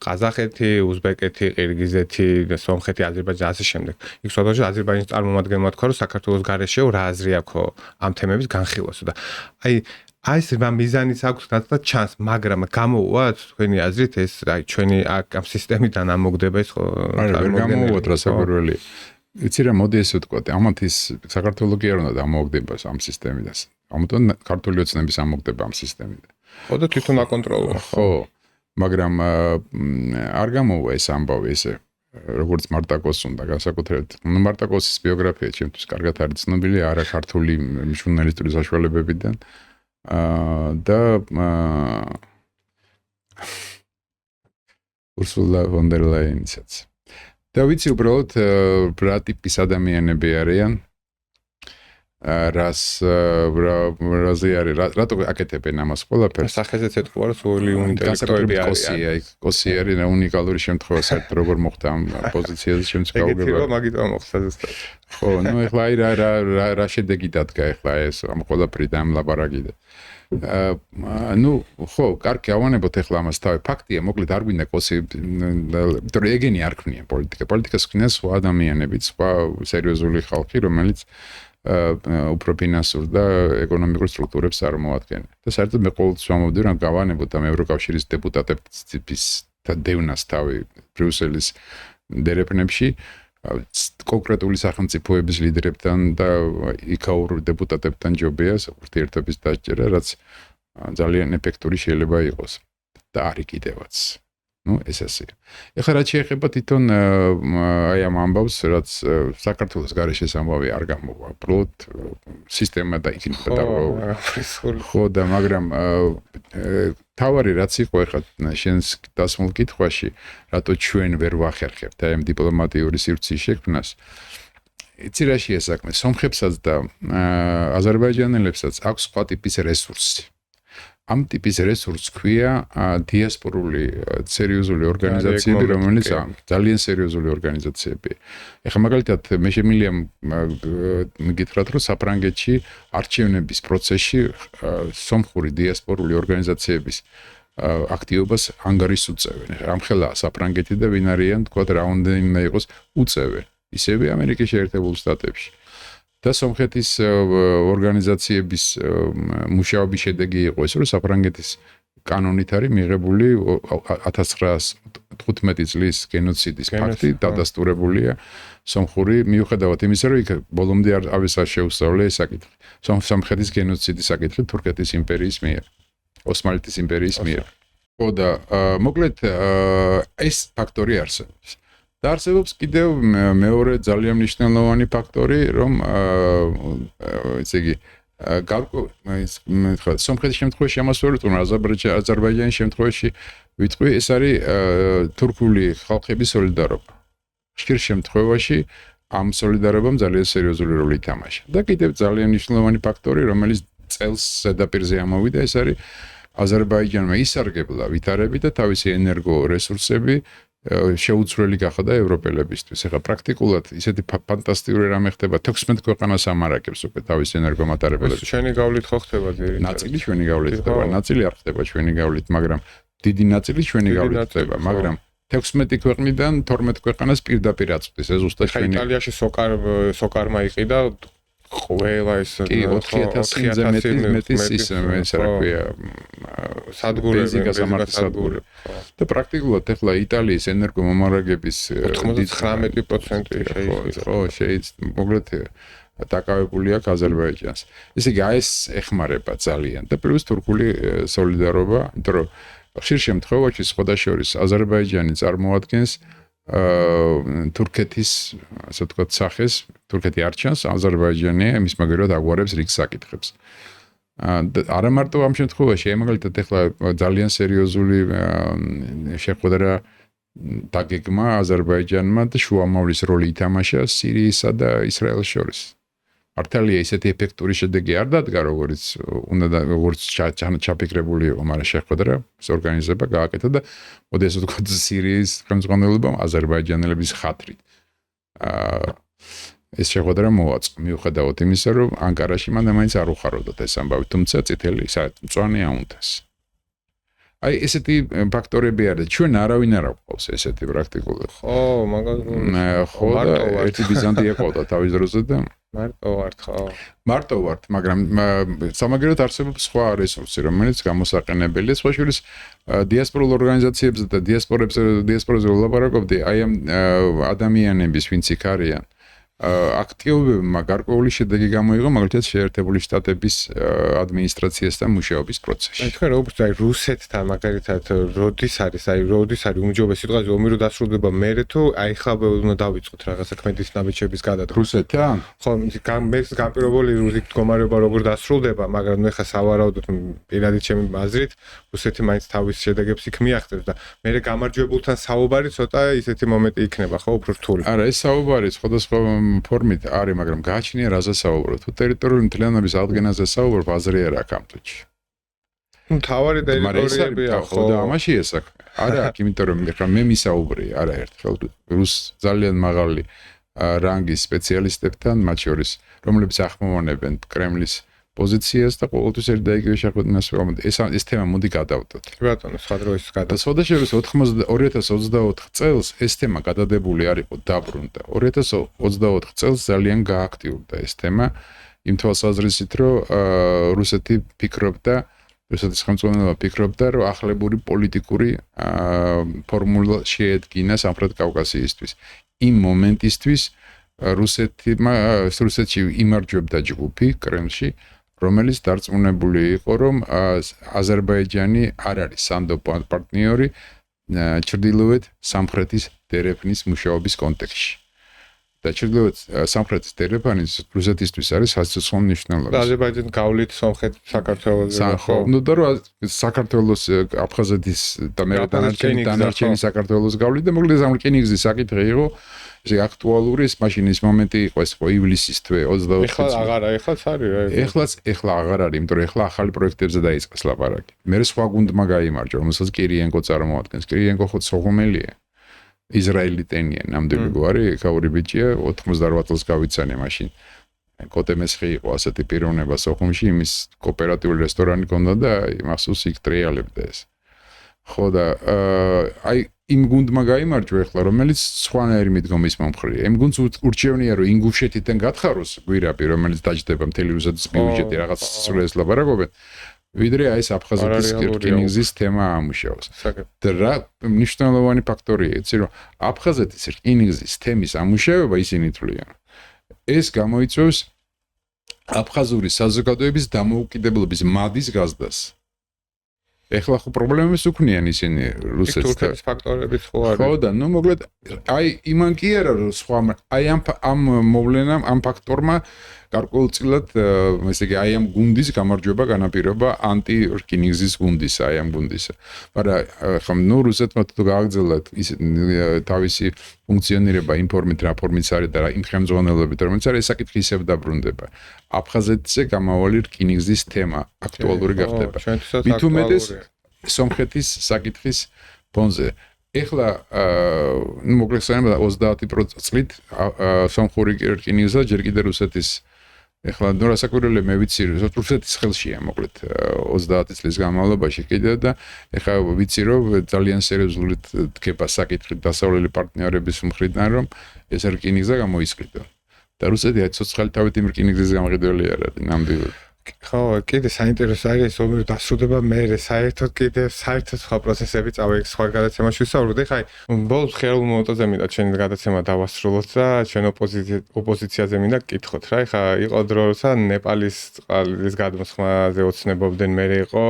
ყაზახეთი, უზბეკეთი, ყირგიზეთი, სომხეთი, აზერბაიჯანი ასე შემდეგ. იქ სხვადასხვა აზერბაიჯანის წარმომადგენელმა თქვა, რომ საქართველოს გარეშეო რა აზრი აქვს ამ თემების განხილვასო და აი ეს მიზანიც აქვს და ჩანს, მაგრამ გამოუვათ თქვენი აზრით ეს აი ჩვენი ამ სისტემიდან ამოგდება ეს ხო? არა, ვერ გამოუვათ რასაკვირველი. იცი რა, მოდი ესე ვთქვა, ამათ ის საქართველოს კი არ უნდა დამოუკდება ამ სისტემიდან. ამიტომ ქართული ოცნების ამოგდება ამ სისტემიდან. ხო და თვითონ აკონტროლო. ხო, მაგრამ არ გამოუვა ეს ამბავი ესე, როგორც მარტაკოსს უნდა განსაკუთრებით. მარტაკოსის ბიოგრაფია ჩემთვის კარგად არის ცნობილი, არა ქართული ჟურნალისტური საშუალებებიდან. და Ursula von der Leyenიცაც. და ვიცი უბრალოდ რა ტიპის ადამიანები არიან. რაზე არის რატო აკეთებენ ამას ყველაფერს სახეზეც ეთქვა რომ სული ინტელექტუალები არის კოსი არის უნიკალური შემთხვევა საერთოდ როგორ მოხდა ამ პოზიციაზე შემცგავდება ეგეთია მაგიტო მოხდა ზუსტად ხო ნუ ეხლა აი რა შედეგი დადგა ეხლა ეს ამ ყველაფრით ამ ლაბარაკიდან ну, ხო, კარგი ავანებოთ ეხლა ამას თავი. ფაქტია, მოკლედ არ გვინდა კოსი, იმიტომ რომ ეგენი არ ქმნიან პოლიტიკა. პოლიტიკას ქმნიან სხვა ადამიანები, სხვა სერიოზული ხალხი, რომელიც უფრო ფინანსურ და ეკონომიკურ სტრუქტურებს წარმოადგენენ. და საერთოდ მე ყოველთვის ვამბობდი, რომ გავანებოთ ამ ევროკავშირის დეპუტატების დევნას თავი ბრიუსელის დერეფნებში კონკრეტული სახელმწიფოების ლიდერებთან და იქაურ დეპუტატებთან ჯობია ურთიერთობის დაჭერა, რაც ძალიან ეფექტური შეიძლება იყოს და არის კიდევაც. Ну, ეს ასეა. ეხლა რაც შეეხება თვითონ აი ამ ამბავს, რაც საქართველოს გარეშეს ამბავი არ გამოვა. უბრალოდ სისტემა დაიქნება და ხო და მაგრამ თავარი რაც იყო ეხლა შენს დასმულ კითხვაში, რატო ჩვენ ვერ ვახერხებთ აი ამ დიპლომატიური სივრცის შექმნას. იცი რა შეესაქმე, სომხებსაც და აზერბაიჯანელებსაც აქვს სხვა ტიპის რესურსი. ამ ტიპის რესურსს ქვია დიასპორული სერიოზული ორგანიზაციები, რომელიც ძალიან სერიოზული ორგანიზაციებია. ეხლა მაგალითად მე შემიძლია მიგითხრათ, რომ საფრანგეთში არჩევნების პროცესში სომხური დიასპორული ორგანიზაციების აქტივობას ანგარიშს უწევენ. ამხელა საფრანგეთი და ვინ არიან, თქვა რაუნდენიმე იყოს უწევენ. ისევე ამერიკის შეერთებულ შტატებში. და სომხეთის ორგანიზაციების მუშაობის შედეგი იყო ეს, რომ საფრანგეთის კანონით არის მიღებული 1915 წლის გენოციდის ფაქტი დადასტურებულია სომხური მიუხედავად იმისა, რომ იქ ბოლომდე არ შეუსწავლე ეს საკითხი. სომხეთის გენოციდის საკითხი თურქეთის იმპერიის მიერ, ოსმალეთის იმპერიის მიერ. ხო და მოკლედ ეს ფაქტორი არსებობს. და არსებობს კიდევ მეორე ძალიან მნიშვნელოვანი ფაქტორი, რომ ესე იგი სომხეთის შემთხვევაში ამას ვერ ვიტყვი, აზერბაიჯანის შემთხვევაში ვიტყვი, ეს არის თურქული ხალხების სოლიდარობა. ხშირ შემთხვევაში ამ სოლიდარობამ ძალიან სერიოზული როლი ითამაშა. და კიდევ ძალიან მნიშვნელოვანი ფაქტორი, რომელიც წელს ზედაპირზე ამოვიდა, ეს არის აზერბაიჯანმა ისარგებლა ვითარებით და თავისი ენერგო რესურსები შეუცვლელი გახდა ევროპელებისთვის. ეხლა პრაქტიკულად ისეთი ფანტასტიკური რამე ხდება 16 ქვეყანას ამარაგებს უკვე თავის ენერგომატარებელებს. ჩვენი გავლით ხო ხდება ძირითადად? ნაწილი ჩვენი გავლით ხდება, ნაწილი არ ხდება ჩვენი გავლით, მაგრამ დიდი ნაწილი ჩვენი გავლით ხდება, მაგრამ 16 ქვეყნიდან 12 ქვეყანას პირდაპირ აწვდის. ეს ზუსტად ჩვენი იტალიაში სოკარმა იყიდა ყველა ეს 4000-ზე მეტის ის რა ქვია სადგურები და პრაქტიკულად ახლა იტალიის ენერგომომარაგების 99% ხო შეიძლება მოკლედ დაკავებული აქვს აზერბაიჯანს. ესე იგი ეს ეხმარება ძალიან და პლუს თურქული სოლიდარობა, იმიტომ რომ ხშირ შემთხვევაში სხვადასხვა აზერბაიჯანი წარმოადგენს თურქეთის ასე ვთქვათ სახეს, თურქეთი არ ჩანს, აზერბაიჯანი მის მაგერად აგვარებს რიგ საკითხებს. არა მარტო ამ შემთხვევაში, მაგალითად ახლა ძალიან სერიოზული შეხვედრა დაგეგმა აზერბაიჯანმა და შუამავლის როლი ითამაშა სირიისა და ისრაელის შორის. მართალია ისეთი ეფექტური შედეგი არ დადგა, როგორც ჩაფიქრებული იყო, მაგრამ შეხვედრა ორგანიზება გააკეთა და მოდი ასე ვთქვათ სირიის ხელმძღვანელობამ აზერბაიჯანელების ხათრით. ეს შეხვედრა მოაწყო, მიუხედავად იმისა, რომ ანკარაში მან მაინც არ უხარებდათ ეს ამბავი, თუმცა წითელი მწვანე აუნთეს. აი ესეთი ფაქტორები არის. ჩვენ არავინ არ აქვს ესეთი პრაქტიკულად. ხო, მაგალითად. ხო, ერთი ბიზანტია ყავდა თავის დროზე და მარტო ვართ, ხო. მარტო ვართ, მაგრამ სამაგერად არსებობს სხვა რესურსი, რომელიც გამოსაყენებელია. სხვა შორის დიასპორულ ორგანიზაციებზე და დიასპორაზე ვლაპარაკობდი, აი ამ ადამიანების, ვინც იქ არიან, აქტიობებმა გარკვეული შედეგი გამოიღო, მაგალითად შეერთებული შტატების ადმინისტრაციასთან მუშაობის პროცესში. აი თქვენ რა უბრალოდ აი რუსეთთან მაგალითად როდის არის უმჯობესი სიტყვა ომი რო დასრულდება მერე თუ აი ხა უნდა დავიწყოთ რაღაც საქმეების ნაბიჯების გადადგმა. რუსეთთან? ხო, მე განპირობებული რუსეთის მდგომარეობა როგორ დასრულდება, მაგრამ ნუ ხა სავარაუდოდ პირადი ჩემი აზრით რუსეთი მაინც თავის შედეგებს იქ მიაღწევს და მერე გამარჯვებულთან საუბარი ცოტა ისეთი მომენტი იქნება, ხო, უფრო რთული. არა, ეს საუბარი სხვადასხვა ფორმით არის, მაგრამ გააჩნია რაზე საუბრო. თუ ტერიტორიული მთლიანობის აღდგენაზე საუბრობ, აზრი არ აქვს ამ ტუჩი. თავარი ტერიტორიებია ხო და ამაში ესაქმე. არა, იმიტომ რომ მე მისაუბრე არა ერთხელ რუს ძალიან მაღალი რანგის სპეციალისტებთან, მათ შორის რომლებიც ახმოვანებენ კრემლის პოზიციას და ყოველთვის ერთ და იგივე შეხვედრას ვამბობ. ეს თემა მოდი გადავდოთ. ბატონო, სხვა დროის სხვადასხვა 2024 წელს ეს თემა გადადებული არ იყო დაბრუნდა. 2024 წელს ძალიან გააქტიურდა ეს თემა იმ თვალსაზრისით, რომ რუსეთი ფიქრობდა რუსეთის ხელმძღვანელობა ფიქრობდა, რომ ახლებური პოლიტიკური ფორმულა შეედგინა სამხრეთ კავკასიისთვის. იმ მომენტისთვის რუსეთში იმარჯვებდა ჯგუფი კრემლში, რომელიც დარწმუნებული იყო, რომ აზერბაიჯანი არ არის სანდო პარტნიორი ჩრდილოეთ სამხრეთის დერეფნის მუშაობის კონტექსტში. და ჩრდილოეთ სამხრეთის დერეფანი რუსეთისთვის არის სასიცოცხლო მნიშვნელობის. აზერბაიჯანი გავლით სომხეთ საქართველოს ხო, ნუ და რომ საქართველოს აფხაზეთის და მე დანარჩენი საქართველოს გავლით და მოკლედ ამ რკინიგზის საკითხი იყო ეს აქტუალური ეს მაშინ ის მომენტი იყო ეს ხო ივლისის თვე 24 წელს. ეხლაც არის. ეხლა აღარ არის, იმიტომ რომ ეხლა ახალი პროექტებზე დაიწყეს ლაპარაკი. მე სხვა გუნდმა გაიმარჯვა, რომელსაც კირიენკო წარმოადგენს. კირიენკო ხო სოხუმელია. ისრაელი ტენია, ნამდვილი გვარი, ეკაური ბიჭია, 88 წელს გავიცანე მაშინ. კოტემესხი იყო ასეთი პიროვნება სოხუმში, იმის კოოპერატიული რესტორანი ჰქონდა და მახსოვს იქ ტრიალებდა ეს. ხო და აი იმ გუნდმა გაიმარჯვა ეხლა, რომელიც სხვანაირი მიდგომის მომხრეა. იმ გუნდს ურჩევნია, რომ ინგუშეთიდან გათხაროს გვირაბი, რომელიც დაჯდება მთელი რუსეთის ბიუჯეტი რაღაც სრულეს ლაპარაკობენ. ვიდრე აი ეს აფხაზეთის რკინიგზის თემა ამუშავოს. და რა მნიშვნელოვანი ფაქტორია, იცი რომ აფხაზეთის რკინიგზის თემის ამუშავება ისინი თვლიან. ეს გამოიწვევს აფხაზური საზოგადოების დამოუკიდებლობის მადის გაზდას. ეხლა ხო პრობლემებს უქმნიან ისინი რუსეთს. თურქეთის ფაქტორებიც ხო არის. ხო და ნუ მოკლედ აი იმან კი არა რომ სხვა აი ამ მოვლენამ ამ ფაქტორმა გარკვეულწილად ესე იგი აი ამ გუნდის გამარჯვება განაპირობა ანტი რკინიგზის გუნდის აი ამ გუნდისა. მაგრამ ხომ ნუ რუსეთმა თუ გააგრძელათ ის თავისი ფუნქციონირება იმ ფორმით რა ფორმით არის და იმ ხელმძღვანელობით რომელიც არის ეს საკითხი ისევ დაბრუნდება. აფხაზეთზე გამავალი რკინიგზის თემა აქტუალური გახდება. მით უმეტეს სომხეთის საკითხის ფონზე. ეხლა ნუ მოკლედ 30 წლით სომხური რკინიგზა ჯერ კიდე რუსეთის ეხლა ნუ რასაკვირველია მე ვიცი რომ რუსეთის ხელშია მოკლედ 30 წლის განმავლობაში კიდე და ეხლა ვიცი რომ ძალიან სერიოზულად დგება საკითხი დასავლელი პარტნიორების მხრიდან რომ ეს რკინიგზა გამოისყიდონ და რუსეთი აი ცოცხალი თავით იმ რკინიგზის გამყიდველი არ არის ნამდვილად. ხო, კიდე საინტერესო არის ომი დასრულდება მე საერთოდ კიდე საერთოდ სხვა პროცესები წავიქ სხვა გადაცემაში ვისაუბროთ. ეხლა ბოლოს ხელულ მომოტოზე მინდა ჩვენი გადაცემა დავასრულოთ და ჩვენ ოპოზიციაზე მინდა გკითხოთ რა. ეხლა იყო დრო როცა ნეპალის წყალის გადმოსხმაზე ოცნებობდნენ, მე იყო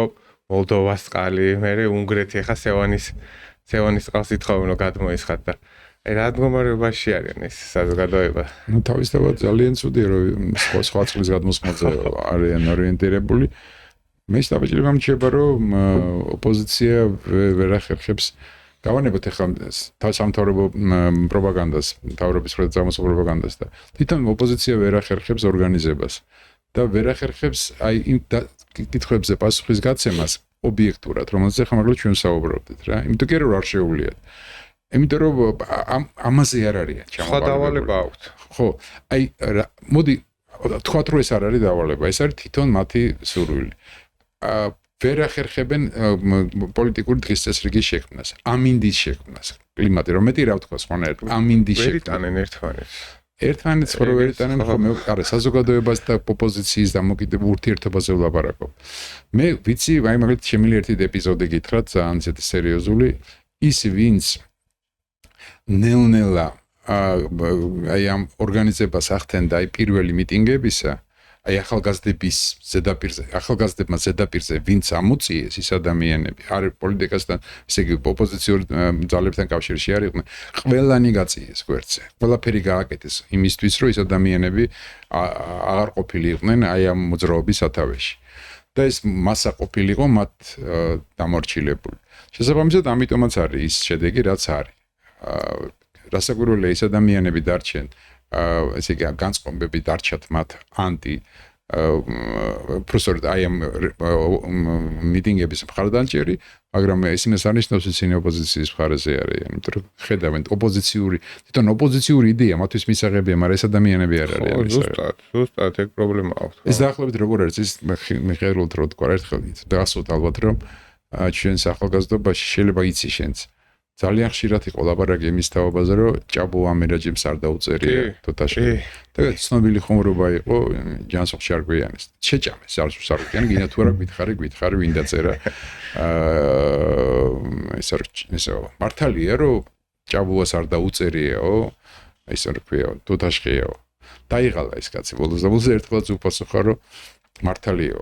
მოლდოვას წყალი, მე უნგრეთი, ეხლა სევანის წყალს ითხოვენ რომ გადმოისხათ და აი რა მდგომარეობაში არიან ეს საზოგადოება? ნუ თავისთავად ძალიან ცუდია რომ სხვა წყლის გადმოსხმაზე არიან ორიენტირებული. მე შტაბჭირება მრჩება რომ ოპოზიცია ვერ ახერხებს გავანებოთ ახლა სამთავრობო პროპაგანდას, მთავრობის ხელმძღვანელობის პროპაგანდას და თვითონ ოპოზიცია ვერ ახერხებს ორგანიზებას და ვერ ახერხებს აი იმ კითხვებზე პასუხის გაცემას ობიექტურად, რომელზეც ახლა მაგალითად ჩვენ საუბრობდით რა. იმიტომ კი რომ არ შეუვლიათ. იმიტომ რომ ამაზე არ არიან ჩამოყალიბებული. სხვა დავალება აქვთ. ხო, აი მოდი თქვათ რომ ეს არ არის დავალება, ეს არის თვითონ მათი სურვილი. ვერ ახერხებენ პოლიტიკური დღის წესრიგის შექმნას, ამინდის შექმნას, კლიმატი, რომ მეტი რა ვთქვა სხვანაირად, ამინდის შექმნას. ვერიტანენ ერთმანეთს. ერთმანეთს ხო ვერიტანენ ხო მე არა საზოგადოებას და ოპოზიციის დამოკიდებულ ურთიერთობაზე ვლაპარაკობ. მე ვიცი, აი მაგალითად შემიძლია ერთი ეპიზოდი გითხრათ, ძალიან ისეთი სერიოზული, ის ვინც ნელ-ნელა აი ამ ორგანიზებას ახდენდა აი პირველი მიტინგებისა, აი ახალგაზრდებმა ზედაპირზე ვინც ამოწიეს ის ადამიანები, არის პოლიტიკასთან, ესე იგი ოპოზიციური ძალებთან კავშირში არ იყვნენ, ყველანი გაწიეს გვერდზე. ყველაფერი გააკეთეს იმისთვის, რომ ეს ადამიანები აღარ ყოფილიყვნენ აი ამ მოძრაობის სათავეში. და ეს მასა ყოფილიყო მათ დამორჩილებული. შესაბამისად, ამიტომაც არის ის შედეგი, რაც არის. რასაკვირველია, ეს ადამიანები დარჩენ ესე იგი განწყობები დარჩათ მათ ანტი პროფესორ აი ამ მიტინგების მხარდამჭერი, მაგრამ ისინი არნიშნავს ისინი ოპოზიციის მხარეზე არიან, იმიტომ რომ ხედავენ თვითონ ოპოზიციური იდეა მათთვის მისაღებია, მაგრამ ეს ადამიანები არ არიან ზუსტად ეგ პრობლემა აქვს. ეს დაახლოებით როგორ არის ის მიხედავთ რო თქვა ერთხელ დასოთ ალბათ რომ ჩვენს ახალგაზრდობაში შეიძლება იცი შენც ძალიან ხშირად იყო ლაბარაკი იმის თაობაზე რომ ჭაბო ამერაჯიმს არ დაუწერია თუთაში და ცნობილი ხუმრობა იყო ჯანსუღ შარგვიანის შეჭამეს არ გვიან გინდა თუ არა გითხარი ვინ დაწერა ესა მართალია რომ ჭაბოას არ დაუწერიაო ესე რქვია თუთაშხიაო დაიღალა ეს კაცი ბოლოს და ბოლოს ერთხელაც უპასუხა რომ მართალიაო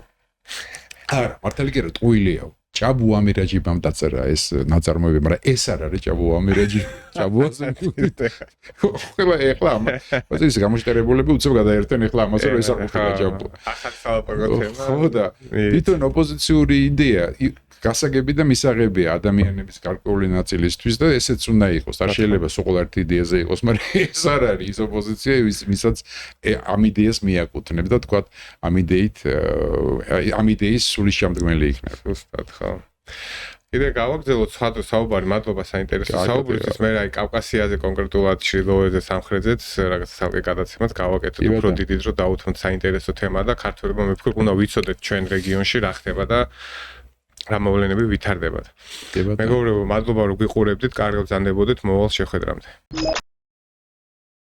არა მართალი კი არა ტყუილიაო ჭაბუ ამირაჯიბამ დაწერა ეს ნაწარმოები, მაგრამ ეს არ არის ჭაბუ ამირაჯი. ჭაბუას ყველა ეხლა ეს გამოშტერებულები უცებ გადაერთენ ეხლა ამას რომ ეს არ ყოფილა ჭაბუ. ახალ სალაპარაკო თემა. ხო და თვითონ ოპოზიციური იდეა გასაგები და მისაღებია ადამიანების გარკვეული ნაწილისთვის და ესეც უნდა იყოს. არ შეიძლება სულ ერთ იდეაზე იყოს, მაგრამ ეს არ არის ის ოპოზიცია, ვისაც ამ იდეას მიაკუთვნებს და თქვა ამ იდეის სული შემდგმელი იქნება. ზუსტად ხო. კიდე გავაგრძელოთ სხვა საუბარი, მადლობა საინტერესო საუბრისთვის. მე აი კავკასიაზე კონკრეტულად ჩრდილოეთზე სამხრეთზეც რაღაც საუბარი გადაცემას გავაკეთოთ. უფრო დიდი დრო დაუთმოთ საინტერესო თემა და ქართველებმა მეკითხა უნდა ვიცოდეთ ჩვენ რეგიონში რა ხდება და რა მოვლენები ვითარდებათ. მეგობრებო, მადლობა რომ გიყურებდით, კარგად ბრძანდებოდეთ მოვალ შეხვედრამდე.